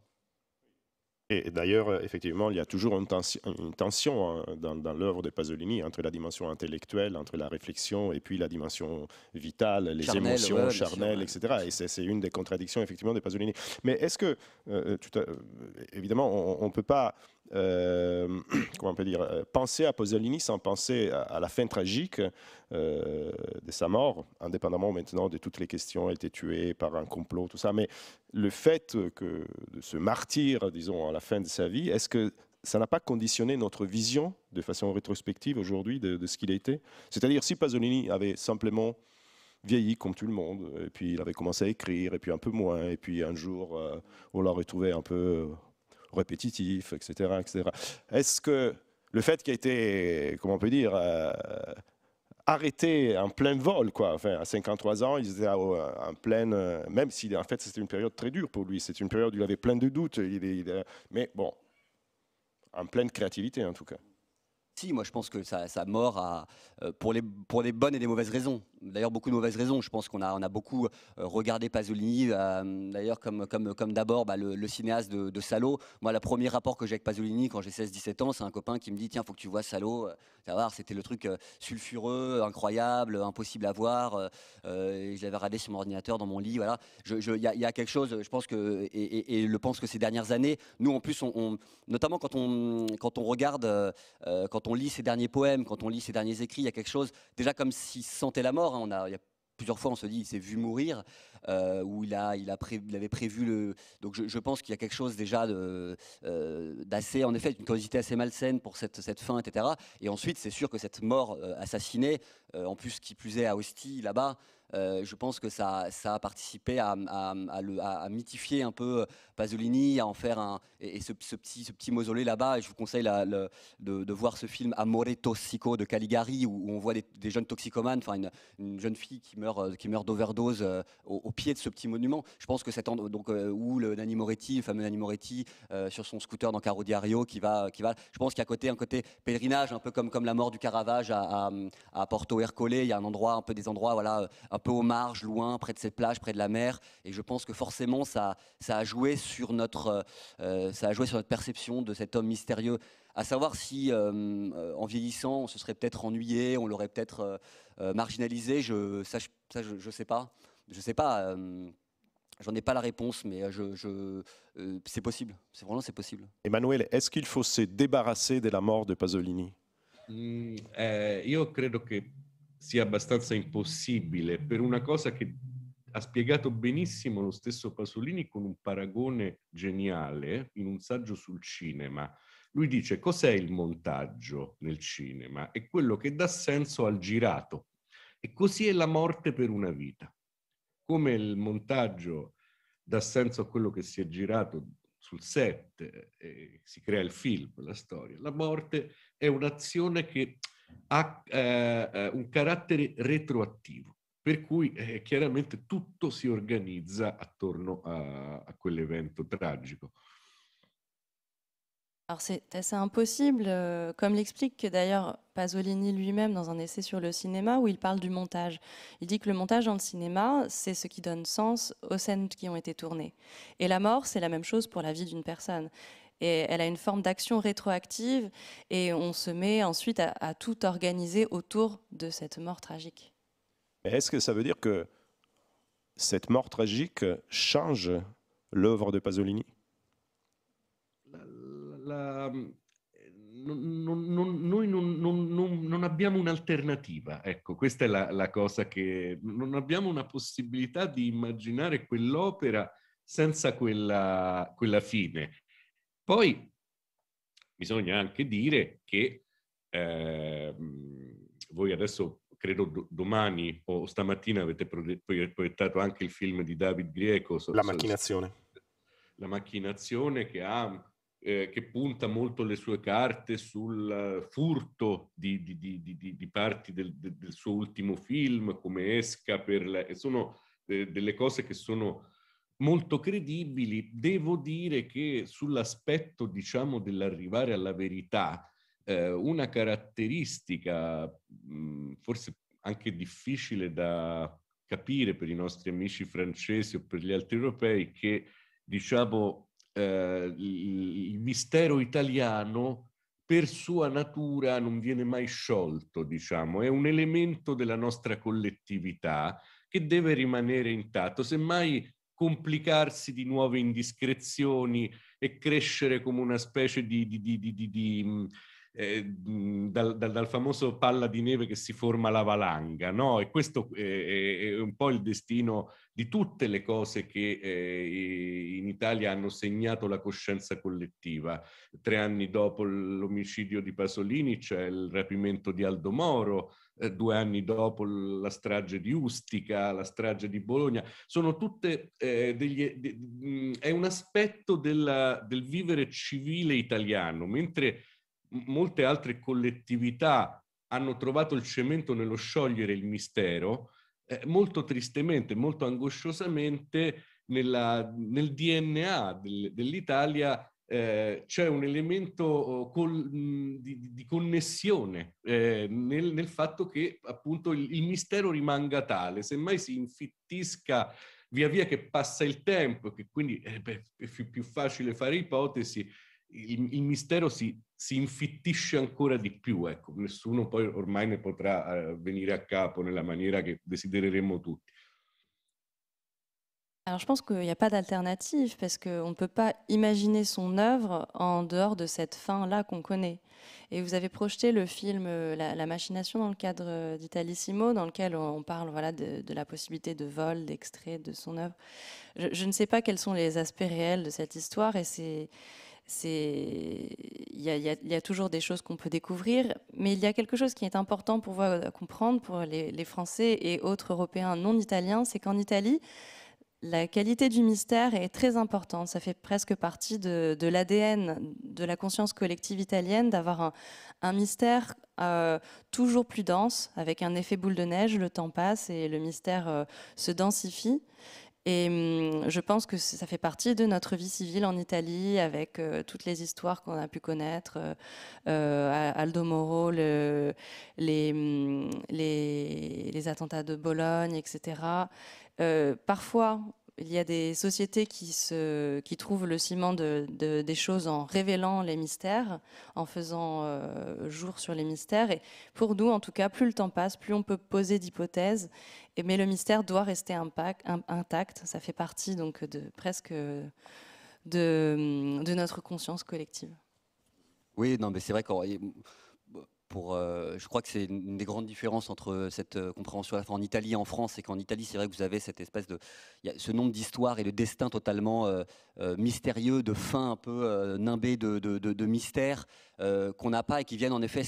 Et d'ailleurs, effectivement, il y a toujours une tension dans l'œuvre de Pasolini entre la dimension intellectuelle, entre la réflexion et puis la dimension vitale, les Charnel, émotions ouais, charnelles, bien sûr, etc. Et c'est une des contradictions, effectivement, de Pasolini. Mais est-ce que, évidemment, on ne peut pas, comment on peut dire, penser à Pasolini sans penser à la fin tragique de sa mort, indépendamment maintenant de toutes les questions, elle était tuée par un complot, tout ça. Mais le fait de ce martyr, disons, à la fin de sa vie, est-ce que ça n'a pas conditionné notre vision de façon rétrospective aujourd'hui de ce qu'il était? C'est-à-dire, si Pasolini avait simplement vieilli comme tout le monde, et puis il avait commencé à écrire, et puis un peu moins, et puis un jour, on l'a retrouvé un peu répétitif, etc., etc. Est-ce que le fait qu'il a été, comment on peut dire, arrêté en plein vol, quoi. Enfin, à 53 ans, ils étaient en pleine... même si, en fait, c'était une période très dure pour lui. C'est une période où il avait plein de doutes. Mais bon, en pleine créativité, en tout cas. Si, moi je pense que sa mort pour les bonnes et les mauvaises raisons. D'ailleurs, beaucoup de mauvaises raisons. Je pense qu'on a beaucoup regardé Pasolini, d'ailleurs, comme d'abord le cinéaste de Salo. Moi, le premier rapport que j'ai avec Pasolini quand j'ai 16-17 ans, c'est un copain qui me dit: tiens, faut que tu vois Salo. Tu vas voir, c'était le truc sulfureux, incroyable, impossible à voir. Et je l'avais regardé sur mon ordinateur dans mon lit. Voilà. Il y a quelque chose, je pense que, et je pense que ces dernières années, nous en plus, notamment quand on regarde, quand on lit ses derniers poèmes, quand on lit ses derniers écrits, il y a quelque chose, déjà comme s'il sentait la mort. Il y a plusieurs fois, on se dit, il s'est vu mourir, où il avait prévu Donc je pense qu'il y a quelque chose déjà d'assez, en effet, une curiosité assez malsaine pour cette fin, etc. Et ensuite, c'est sûr que cette mort assassinée, en plus, qui plus est à Ostie, là-bas, je pense que ça a participé à mythifier un peu Pasolini, à en faire ce petit mausolée là-bas. Et je vous conseille de voir ce film Amore Tossico de Caligari, où on voit des jeunes toxicomanes, enfin une jeune fille qui meurt d'overdose au pied de ce petit monument. Je pense que où le Nanni Moretti, le fameux Nanni Moretti, sur son scooter dans Caro Diario, qui va. Je pense qu'il y a un côté pèlerinage, un peu comme la mort du Caravage à Porto Ercole. Il y a des endroits, voilà, un peu aux marges, loin, près de cette plage, près de la mer. Et je pense que forcément, ça a joué sur notre perception de cet homme mystérieux. À savoir si, en vieillissant, on se serait peut-être ennuyé, on l'aurait peut-être marginalisé. Je sais pas. Je sais pas. J'en ai pas la réponse, mais c'est possible. C'est possible. Emanuele, est-ce qu'il faut se débarrasser de la mort de Pasolini? Io credo che sia abbastanza impossibile, per una cosa che ha spiegato benissimo lo stesso Pasolini con un paragone geniale in un saggio sul cinema. Lui dice: cos'è il montaggio nel cinema? È quello che dà senso al girato. E così è la morte per una vita. Come il montaggio dà senso a quello che si è girato sul set, si crea il film, la storia. La morte è un'azione che ha un carattere retroattivo, per cui chiaramente tutto si organizza attorno a quell'evento tragico. Alors c'est assez impossible, comme l'explique d'ailleurs Pasolini lui-même dans un essai sur le cinéma où il parle du montage. Il dit que le montage dans le cinéma, c'est ce qui donne sens aux scènes qui ont été tournées. Et la mort, c'est la même chose pour la vie d'une personne. Et elle a une forme d'action rétroactive et on se met ensuite à tout organiser autour de cette mort tragique. Est-ce que ça veut dire que cette mort tragique change l'œuvre de Pasolini? Noi non abbiamo un'alternativa, ecco, questa è la cosa che... Non abbiamo una possibilità di immaginare quell'opera senza quella fine. Poi bisogna anche dire che voi adesso, credo domani o stamattina, avete proiettato anche il film di David Grieco. La macchinazione. La macchinazione, che ha che punta molto le sue carte sul furto di parti del suo ultimo film, come Esca, sono delle cose che sono molto credibili. Devo dire che sull'aspetto, diciamo, dell'arrivare alla verità, una caratteristica forse anche difficile da capire per i nostri amici francesi o per gli altri europei, che diciamo il mistero italiano per sua natura non viene mai sciolto, diciamo, è un elemento della nostra collettività che deve rimanere intatto, semmai complicarsi di nuove indiscrezioni e crescere come una specie dal famoso palla di neve che si forma la valanga, no? E questo è un po' il destino di tutte le cose che in Italia hanno segnato la coscienza collettiva. 3 anni dopo l'omicidio di Pasolini c'è il rapimento di Aldo Moro, 2 anni dopo la strage di Ustica, la strage di Bologna. Sono tutte è un aspetto del vivere civile italiano, mentre molte altre collettività hanno trovato il cemento nello sciogliere il mistero, molto tristemente, molto angosciosamente nel DNA dell'Italia c'è un elemento di connessione nel fatto che appunto il mistero rimanga tale, semmai si infittisca via via che passa il tempo, che quindi è più facile fare ipotesi, il mistero si infittisce ancora di più, ecco. Nessuno poi ormai ne potrà venire a capo nella maniera che desidereremmo tutti. Alors je pense qu'il n'y a pas d'alternative parce qu'on ne peut pas imaginer son œuvre en dehors de cette fin-là qu'on connaît. Et vous avez projeté le film La Machination dans le cadre d'Italissimo, dans lequel on parle voilà, de la possibilité de vol, d'extrait de son œuvre. Je ne sais pas quels sont les aspects réels de cette histoire et il y a toujours des choses qu'on peut découvrir, mais il y a quelque chose qui est important pour vous comprendre, pour les Français et autres Européens non italiens, c'est qu'en Italie, la qualité du mystère est très importante. Ça fait presque partie de l'ADN de la conscience collective italienne d'avoir un mystère toujours plus dense, avec un effet boule de neige. Le temps passe et le mystère se densifie. Et je pense que ça fait partie de notre vie civile en Italie, avec toutes les histoires qu'on a pu connaître, Aldo Moro, les attentats de Bologne, etc. Parfois, il y a des sociétés qui trouvent le ciment des choses en révélant les mystères, en faisant jour sur les mystères. Et pour nous, en tout cas, plus le temps passe, plus on peut poser d'hypothèses. Mais le mystère doit rester intact. Ça fait partie donc presque de notre conscience collective. Oui, non, mais c'est vrai que je crois que c'est une des grandes différences entre cette compréhension à la fois en Italie et en France, c'est qu'en Italie, c'est vrai que vous avez cette espèce ce nombre d'histoires et de destins totalement mystérieux, de fins un peu nimbées de mystères qu'on n'a pas et qui viennent en effet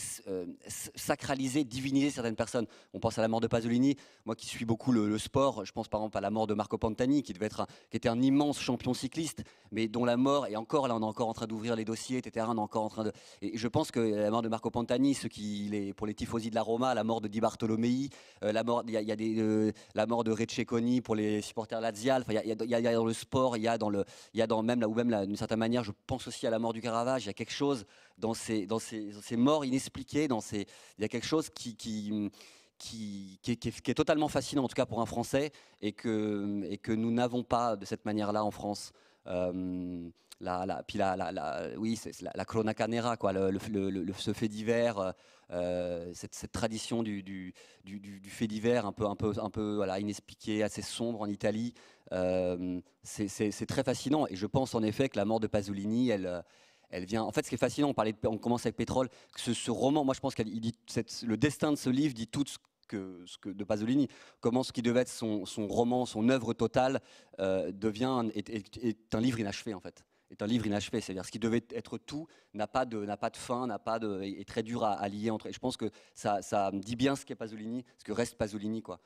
sacraliser, diviniser certaines personnes. On pense à la mort de Pasolini. Moi qui suis beaucoup le sport, je pense par exemple à la mort de Marco Pantani, qui était un immense champion cycliste, mais dont la mort, et encore là on est encore en train d'ouvrir les dossiers, etc. On est encore en train de... Et je pense que la mort de Marco Pantani, pour les tifosi de la Roma, la mort de Di Bartolomei, la mort de Receconi pour les supporters lazial. Enfin, il y a dans le sport, il y a d'une certaine manière, je pense aussi à la mort du Caravage. Il y a quelque chose dans ces morts inexpliquées, il y a quelque chose qui est totalement fascinant, en tout cas pour un Français, et que nous n'avons pas de cette manière-là en France. Oui, c'est la cronaca nera, quoi, ce fait divers, cette tradition du fait divers un peu voilà, inexpliqué, assez sombre en Italie. C'est très fascinant, et je pense en effet que la mort de Pasolini, elle vient. En fait, ce qui est fascinant, on commence avec Pétrole, que ce roman, moi je pense le destin de ce livre dit tout ce que de Pasolini, comment ce qui devait être son roman, son œuvre totale, est un livre inachevé en fait. Est un livre inachevé, c'est-à-dire ce qui devait être tout n'a pas de fin, est très dur à lier entre. Et je pense que ça dit bien ce qu'est Pasolini, ce que reste Pasolini, quoi.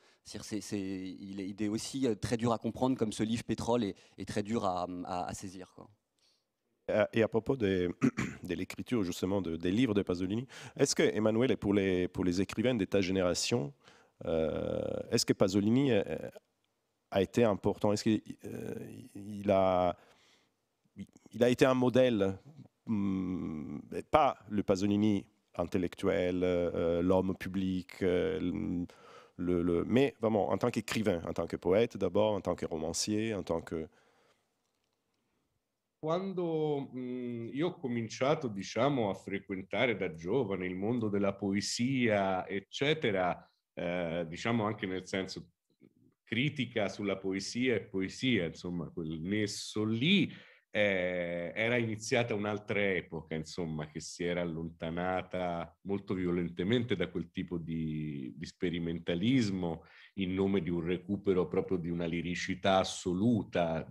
Il est aussi très dur à comprendre, comme ce livre Pétrole est très dur à saisir, quoi. Et à propos de l'écriture, justement, des livres de Pasolini, est-ce que, Emmanuel, pour les écrivains de ta génération, est-ce que Pasolini a été important? Est-ce qu'il a été un modèle, pas le Pasolini intellectuel, l'homme public, mais vraiment en tant qu'écrivain, en tant que poète d'abord, en tant que romancier, en tant que... Quando io ho cominciato, diciamo, a frequentare da giovane il mondo della poesia, eccetera, diciamo anche nel senso critica sulla poesia e poesia, insomma, quel nesso lì, era iniziata un'altra epoca, insomma, che si era allontanata molto violentemente da quel tipo di sperimentalismo in nome di un recupero proprio di una liricità assoluta,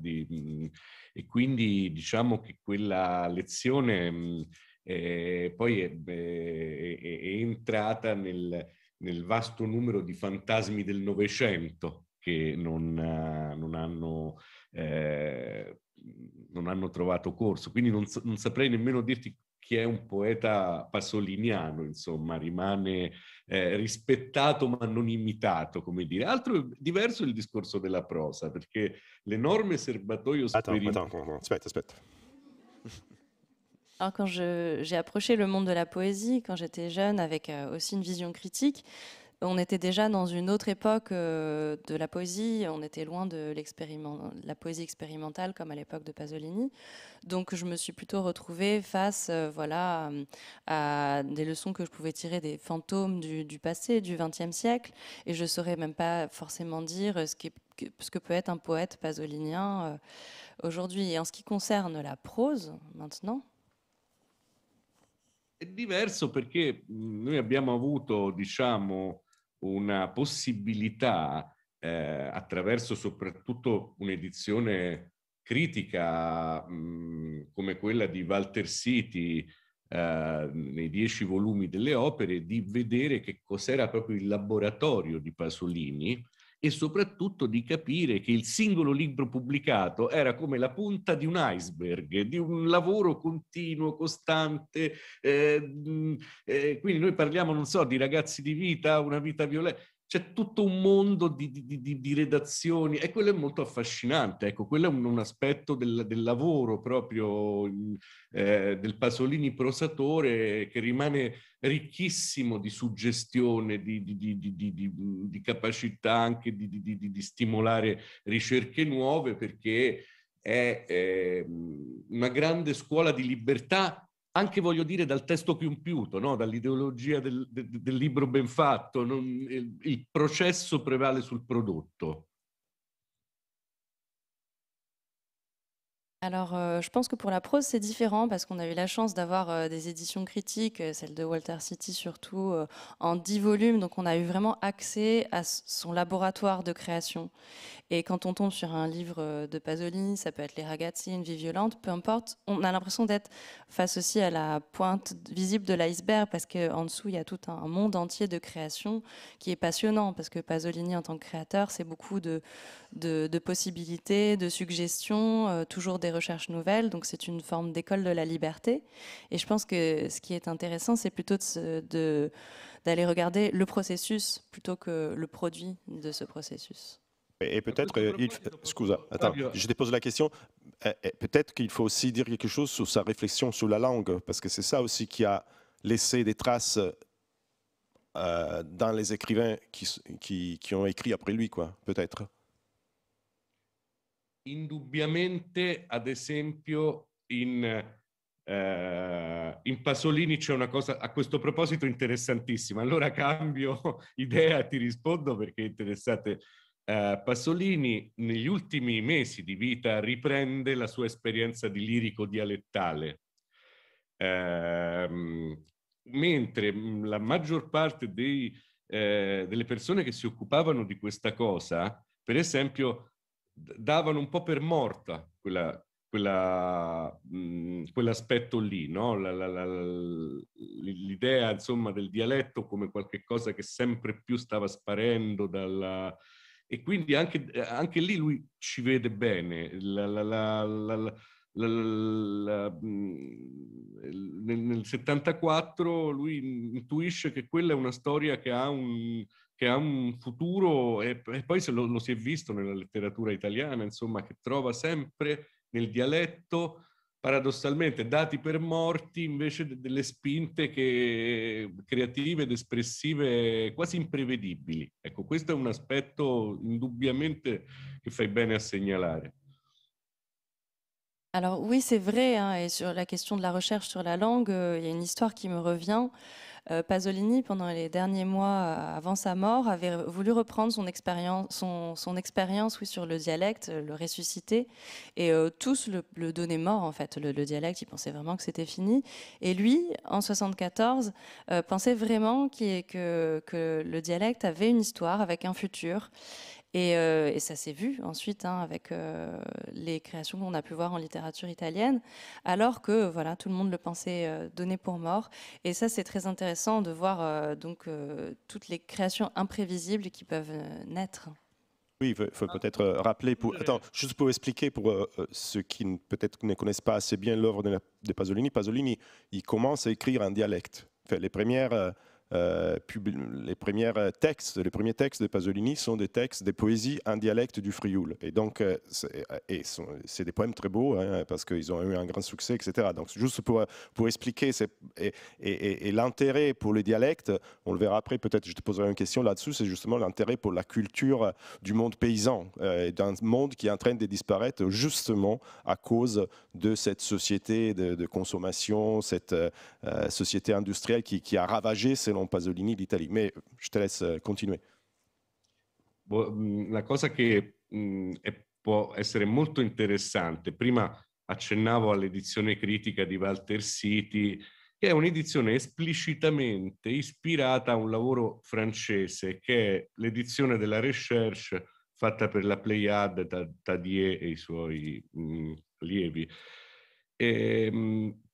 e quindi diciamo che quella lezione poi è entrata nel vasto numero di fantasmi del Novecento che non hanno trovato corso. Quindi non saprei nemmeno dirti chi è un poeta pasoliniano, insomma, rimane rispettato ma non imitato, come dire. Altro diverso è il discorso della prosa, perché l'enorme serbatoio Attends, aspetta. Alors quand j'ai approché le monde de la poésie, quand j'étais jeune, avec aussi une vision critique, on était déjà dans une autre époque de la poésie, on était loin de la poésie expérimentale comme à l'époque de Pasolini. Donc je me suis plutôt retrouvée face à des leçons que je pouvais tirer des fantômes du passé, du XXe siècle, et je ne saurais même pas forcément dire ce que peut être un poète pasolinien aujourd'hui. Et en ce qui concerne la prose, maintenant, è diverso perché noi abbiamo avuto, diciamo, una possibilità attraverso soprattutto un'edizione critica come quella di Walter City nei 10 volumi delle opere, di vedere che cos'era proprio il laboratorio di Pasolini e soprattutto di capire che il singolo libro pubblicato era come la punta di un iceberg, di un lavoro continuo, costante. Quindi noi parliamo, non so, di Ragazzi di vita, Una vita violenta. C'è tutto un mondo di redazioni e quello è molto affascinante. Ecco, quello è un aspetto del lavoro proprio del Pasolini prosatore che rimane ricchissimo di suggestione, di capacità anche di stimolare ricerche nuove, perché è una grande scuola di libertà, anche voglio dire dal testo compiuto, no? Dall'ideologia del libro ben fatto, il processo prevale sul prodotto. Alors, je pense que pour la prose, c'est différent parce qu'on a eu la chance d'avoir des éditions critiques, celle de Walter City surtout, en 10 volumes. Donc, on a eu vraiment accès à son laboratoire de création. Et quand on tombe sur un livre de Pasolini, ça peut être Les Ragazzi, Une vie violente, peu importe, on a l'impression d'être face aussi à la pointe visible de l'iceberg parce qu'en dessous, il y a tout un monde entier de création qui est passionnant parce que Pasolini, en tant que créateur, c'est beaucoup de possibilités, de suggestions, toujours des recherches nouvelles. Donc, c'est une forme d'école de la liberté. Et je pense que ce qui est intéressant, c'est plutôt d'aller regarder le processus plutôt que le produit de ce processus. Et peut-être, scusa, attends, je te pose la question, peut-être qu'il faut aussi dire quelque chose sur sa réflexion sur la langue, parce que c'est ça aussi qui a laissé des traces dans les écrivains qui ont écrit après lui, quoi, peut-être. Indubbiamente, ad esempio, in Pasolini c'è una cosa a questo proposito interessantissima. Allora cambio idea e ti rispondo perché è interessante. Pasolini negli ultimi mesi di vita riprende la sua esperienza di lirico dialettale, mentre la maggior parte delle persone che si occupavano di questa cosa, per esempio, davano un po' per morta quell'aspetto lì, no? L'idea, insomma, del dialetto come qualche cosa che sempre più stava sparendo e quindi anche lì lui ci vede bene nel 74 lui intuisce che quella è una storia che ha un futuro e poi lo si è visto nella letteratura italiana, insomma, che trova sempre nel dialetto paradossalmente dati per morti invece delle spinte creative ed espressive quasi imprevedibili. Ecco, questo è un aspetto indubbiamente che fai bene a segnalare. Alors oui, c'est vrai, hein, et sur la question de la recherche sur la langue, il y a une histoire qui me revient. Pasolini, pendant les derniers mois avant sa mort, avait voulu reprendre son expérience oui, sur le dialecte, le ressusciter, et tous le donnaient mort, en fait, le dialecte. Ils pensaient vraiment que c'était fini. Et lui, en 74, pensait vraiment que le dialecte avait une histoire, avec un futur. Et ça s'est vu ensuite, hein, avec les créations qu'on a pu voir en littérature italienne, alors que voilà, tout le monde le pensait donné pour mort. Et ça, c'est très intéressant de voir toutes les créations imprévisibles qui peuvent naître. Oui, il faut peut-être rappeler, juste pour expliquer pour ceux qui peut-être ne connaissent pas assez bien l'œuvre de Pasolini. Pasolini, il commence à écrire en dialecte. Enfin, les premiers textes de Pasolini sont des textes, des poésies en dialecte du Frioul. Et donc, c'est des poèmes très beaux, hein, parce qu'ils ont eu un grand succès, etc. Donc, juste pour expliquer, et l'intérêt pour le dialecte, on le verra après, peut-être je te poserai une question là-dessus, c'est justement l'intérêt pour la culture du monde paysan, d'un monde qui est en train de disparaître justement à cause de cette société de consommation, cette société industrielle qui a ravagé, selon Pasolini, l'Italie. Mais je te laisse continuer. La cosa che può essere molto interessante, prima accennavo all'edizione critica di Walter Siti, che è un'edizione esplicitamente ispirata a un lavoro francese, che è l'edizione della Recherche fatta per la Pléiade da Tadier e i suoi allievi.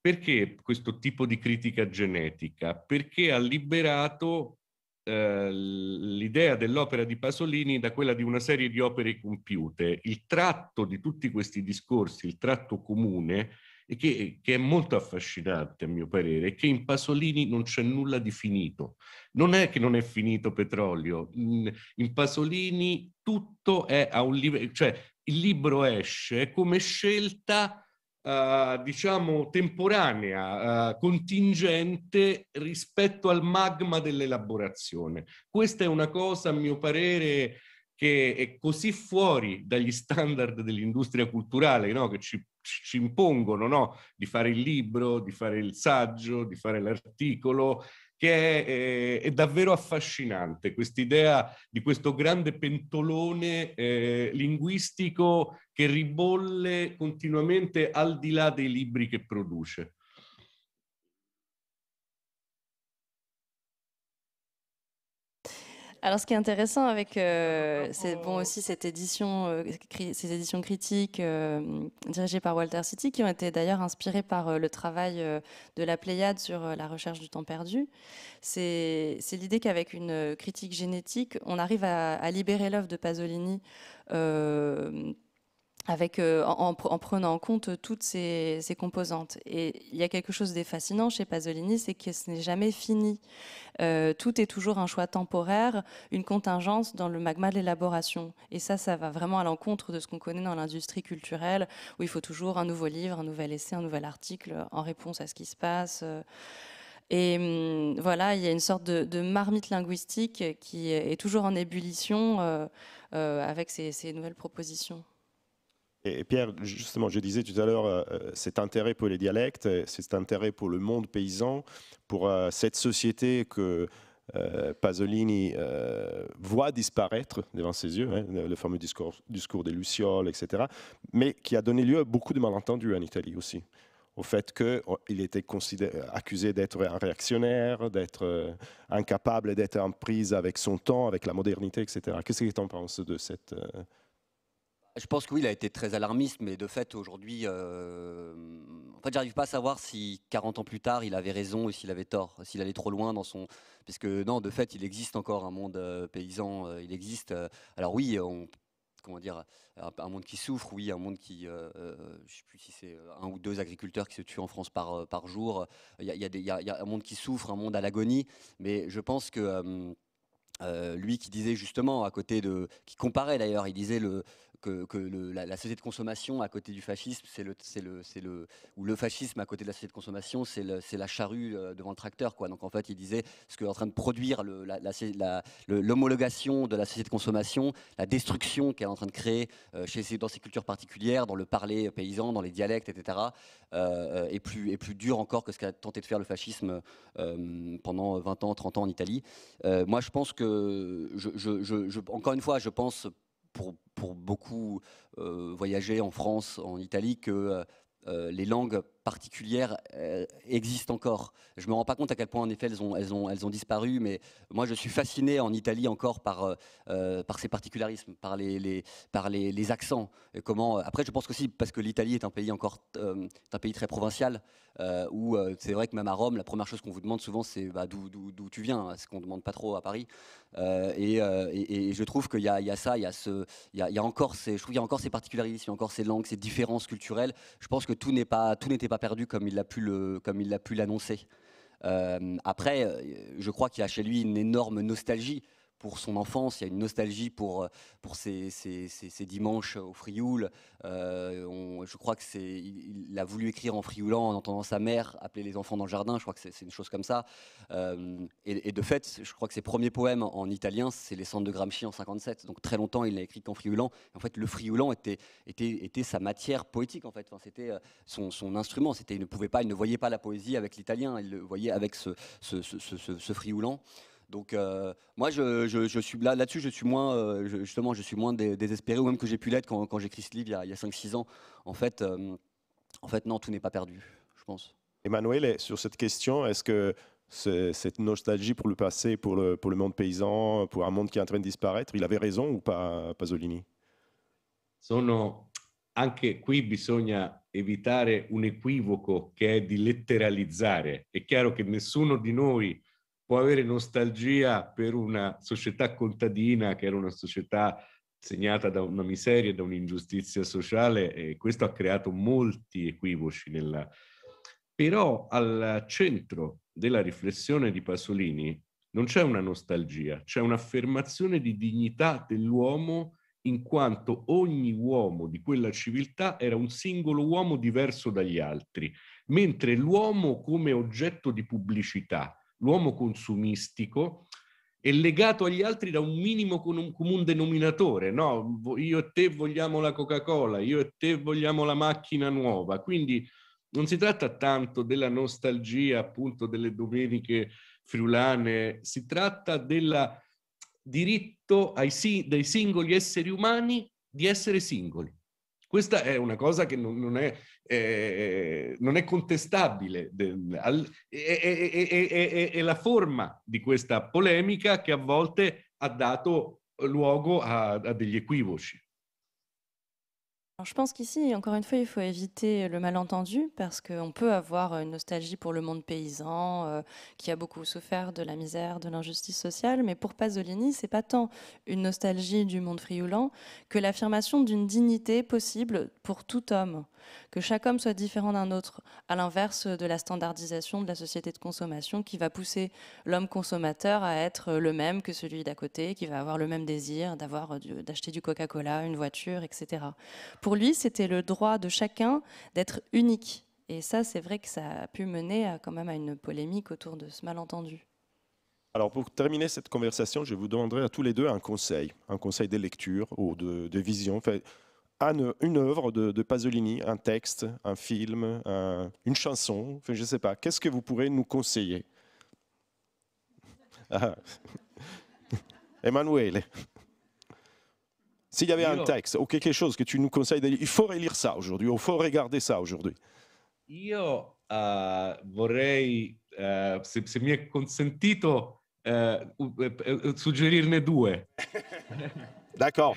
Perché questo tipo di critica genetica? Perché ha liberato l'idea dell'opera di Pasolini da quella di una serie di opere compiute. Il tratto di tutti questi discorsi, il tratto comune, che è molto affascinante a mio parere, è che in Pasolini non c'è nulla di finito. Non è che non è finito Petrolio, in Pasolini tutto è a un livello, cioè il libro esce come scelta diciamo temporanea, contingente rispetto al magma dell'elaborazione. Questa è una cosa, a mio parere, che è così fuori dagli standard dell'industria culturale, no? Che ci impongono, no? Di fare il libro, di fare il saggio, di fare l'articolo, che è davvero affascinante, quest'idea di questo grande pentolone linguistico che ribolle continuamente al di là dei libri che produce. Alors, ce qui est intéressant avec cette édition, ces éditions critiques dirigées par Walter Siti, qui ont été d'ailleurs inspirées par le travail de la Pléiade sur la recherche du temps perdu, c'est l'idée qu'avec une critique génétique, on arrive à libérer l'œuvre de Pasolini en prenant en compte toutes ces composantes. Et il y a quelque chose de fascinant chez Pasolini, c'est que ce n'est jamais fini. Tout est toujours un choix temporaire, une contingence dans le magma de l'élaboration. Et ça va vraiment à l'encontre de ce qu'on connaît dans l'industrie culturelle, où il faut toujours un nouveau livre, un nouvel essai, un nouvel article en réponse à ce qui se passe. Et voilà, il y a une sorte de marmite linguistique qui est toujours en ébullition avec ces nouvelles propositions. Et Pierre, justement, je disais tout à l'heure, cet intérêt pour les dialectes, cet intérêt pour le monde paysan, pour cette société que Pasolini voit disparaître devant ses yeux, hein, le fameux discours des Lucioles, etc., mais qui a donné lieu à beaucoup de malentendus en Italie aussi, au fait qu'il était accusé d'être un réactionnaire, d'être incapable d'être en prise avec son temps, avec la modernité, etc. Qu'est-ce que tu en penses de cette... Je pense que oui, il a été très alarmiste, mais de fait, aujourd'hui, en fait, j'arrive pas à savoir si 40 ans plus tard, il avait raison ou s'il avait tort, s'il allait trop loin dans son... Parce que non, de fait, il existe encore un monde paysan, il existe... alors oui, comment dire, un monde qui souffre, oui, un monde qui, je ne sais plus si c'est 1 ou 2 agriculteurs qui se tuent en France par jour. Il y a un monde qui souffre, un monde à l'agonie, mais je pense que lui qui disait justement à côté qui comparait d'ailleurs, il disait la société de consommation à côté du fascisme, ou le fascisme à côté de la société de consommation, c'est la charrue devant le tracteur, quoi. Donc en fait, il disait ce qu'est en train de produire l'homologation de la société de consommation, la destruction qu'elle est en train de créer dans ces cultures particulières, dans le parler paysan, dans les dialectes, etc. est plus dur encore que ce qu'a tenté de faire le fascisme pendant 20 ans, 30 ans en Italie. Moi, je pense que, encore une fois, je pense pour beaucoup voyager en France, en Italie, que les langues particulières existent encore. Je ne me rends pas compte à quel point, en effet, elles ont disparu, mais moi, je suis fasciné en Italie encore par ces particularismes, par les accents. Et après, je pense aussi parce que l'Italie est un pays un pays très provincial, où c'est vrai que même à Rome, la première chose qu'on vous demande souvent, c'est d'où tu viens, ce qu'on ne demande pas trop à Paris. Et je trouve qu'il y a ça, il y a encore ces particularismes, il y a encore ces langues, ces différences culturelles. Je pense que tout n'était pas perdu comme il a pu l'annoncer. Après, je crois qu'il y a chez lui une énorme nostalgie pour son enfance, il y a une nostalgie pour ces dimanches au Frioul. Je crois qu'il a voulu écrire en frioulant en entendant sa mère appeler les enfants dans le jardin, je crois que c'est une chose comme ça. Et de fait, je crois que ses premiers poèmes en italien, c'est les Cendres de Gramsci en 57. Donc très longtemps, il n'a écrit qu'en frioulant. En fait, le frioulant était sa matière poétique, en fait. Enfin, c'était son instrument. Il ne voyait pas la poésie avec l'italien, il le voyait avec ce frioulant. Donc moi, je suis là-dessus, je suis moins, justement, je suis moins désespéré, ou même que j'ai pu l'être quand j'écris ce livre il y a 5-6 ans. En fait, non, tout n'est pas perdu, je pense. Emmanuel, sur cette question, est-ce que cette nostalgie pour le passé, pour le monde paysan, pour un monde qui est en train de disparaître, il avait raison ou pas, Pasolini? Anche qui bisogna evitare un equivoco che è di letteralizzare. È chiaro che nessuno di noi può avere nostalgia per una società contadina che era una società segnata da una miseria e da un'ingiustizia sociale, e questo ha creato molti equivoci. Però al centro della riflessione di Pasolini non c'è una nostalgia, c'è un'affermazione di dignità dell'uomo, in quanto ogni uomo di quella civiltà era un singolo uomo diverso dagli altri, mentre l'uomo come oggetto di pubblicità, l'uomo consumistico, è legato agli altri da un minimo comune denominatore, no? Io e te vogliamo la Coca-Cola, io e te vogliamo la macchina nuova, quindi non si tratta tanto della nostalgia appunto delle domeniche friulane, si tratta del diritto dei singoli esseri umani di essere singoli. Questa è una cosa che non è contestabile, è la forma di questa polemica che a volte ha dato luogo a degli equivoci. Alors, je pense qu'ici, encore une fois, il faut éviter le malentendu parce qu'on peut avoir une nostalgie pour le monde paysan qui a beaucoup souffert de la misère, de l'injustice sociale, mais pour Pasolini, c'est pas tant une nostalgie du monde frioulant que l'affirmation d'une dignité possible pour tout homme, que chaque homme soit différent d'un autre, à l'inverse de la standardisation de la société de consommation qui va pousser l'homme consommateur à être le même que celui d'à côté, qui va avoir le même désir d'acheter du Coca-Cola, une voiture, etc. Pour lui, c'était le droit de chacun d'être unique. Et ça, c'est vrai que ça a pu mener quand même à une polémique autour de ce malentendu. Alors, pour terminer cette conversation, je vous demanderai à tous les deux un conseil de lecture ou de vision. Enfin, une œuvre de Pasolini, un texte, un film, une chanson, enfin, je ne sais pas. Qu'est-ce que vous pourrez nous conseiller? Emanuele, s'il y avait un texte ou quelque chose que tu nous conseilles, il faut relire ça aujourd'hui, il faut regarder ça aujourd'hui. Io vorrei, se mi è consentito, suggerirne due. D'accord.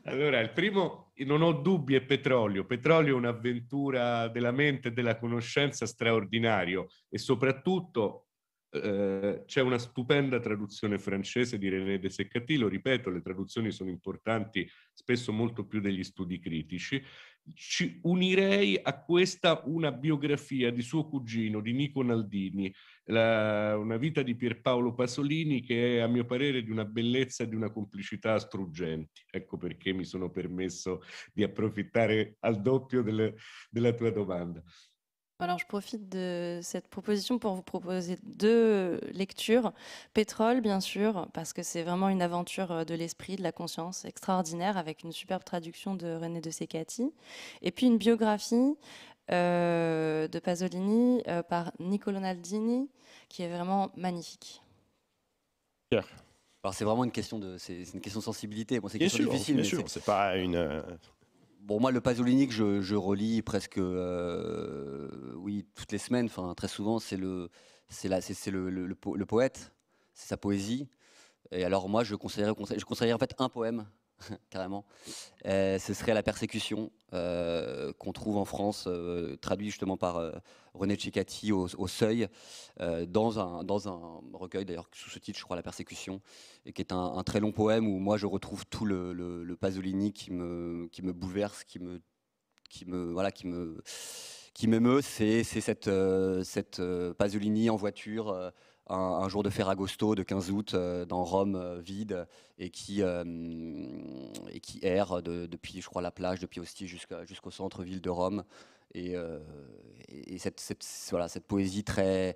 Allora, il primo, non ho dubbi, è Petrolio. Petrolio è un'avventura della mente e della conoscenza straordinario, e soprattutto C'è una stupenda traduzione francese di René de Seccati, lo ripeto, le traduzioni sono importanti, spesso molto più degli studi critici. Ci unirei a questa una biografia di suo cugino, di Nico Naldini, una vita di Pierpaolo Pasolini, che è a mio parere di una bellezza e di una complicità struggenti. Ecco perché mi sono permesso di approfittare al doppio della tua domanda. Alors, je profite de cette proposition pour vous proposer 2 lectures. Pétrole, bien sûr, parce que c'est vraiment une aventure de l'esprit, de la conscience extraordinaire, avec une superbe traduction de René de Seccati. Et puis une biographie de Pasolini par Niccolo Naldini, qui est vraiment magnifique. Pierre. Alors c'est vraiment une question c'est une question de sensibilité. Bon, c'est une Bien question sûr, difficile. bien Mais sûr, c'est pas une... Bon, moi, le Pasolini que je relis presque oui, toutes les semaines, enfin, très souvent, c'est le poète, c'est sa poésie. Et alors moi, je conseillerais en fait un poème, carrément. Ce serait La Persécution, qu'on trouve en France, traduit justement par René de Ceccati au Seuil, dans un recueil, d'ailleurs, sous ce titre, je crois, La Persécution, et qui est un très long poème où moi je retrouve tout le Pasolini qui me bouleverse, qui m'émeut. C'est cette Pasolini en voiture, un jour de Ferragosto de 15 août dans Rome vide, et qui erre depuis, je crois, la plage, depuis Ostie jusqu'au centre-ville de Rome. Et cette poésie très,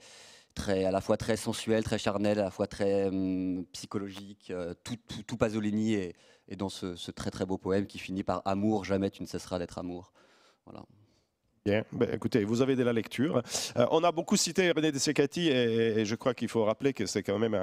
à la fois très sensuelle, très charnelle, à la fois très psychologique, tout Pasolini est dans ce très très beau poème qui finit par « Amour, jamais tu ne cesseras d'être amour ». Voilà. Bien, ben, écoutez, vous avez de la lecture. On a beaucoup cité René de Seccati et je crois qu'il faut rappeler que c'est quand même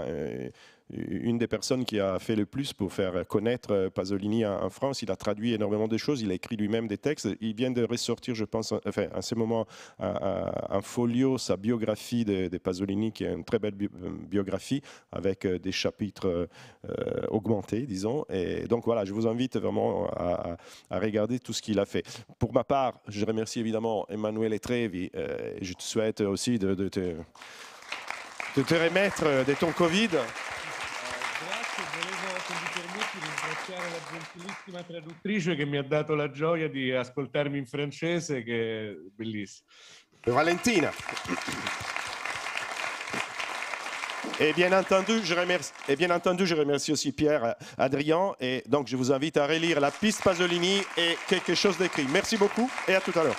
une des personnes qui a fait le plus pour faire connaître Pasolini en France. Il a traduit énormément de choses, il a écrit lui-même des textes. Il vient de ressortir, je pense, enfin, en ce moment, un folio, sa biographie de Pasolini, qui est une très belle biographie avec des chapitres augmentés, disons. Et donc voilà, je vous invite vraiment à regarder tout ce qu'il a fait. Pour ma part, je remercie évidemment Emanuele Trevi. Je te souhaite aussi de te remettre de ton Covid. Grazie, volevo, se mi permetti, ringraziare la gentilissima traduttrice che mi ha dato la gioia di ascoltarmi in francese, che è bellissimo. Valentina. Et bien entendu, je remercie aussi Pierre, Adrien, et donc je vous invite à relire La Piste Pasolini et quelque chose d'écrit. Merci beaucoup et à tout à l'heure.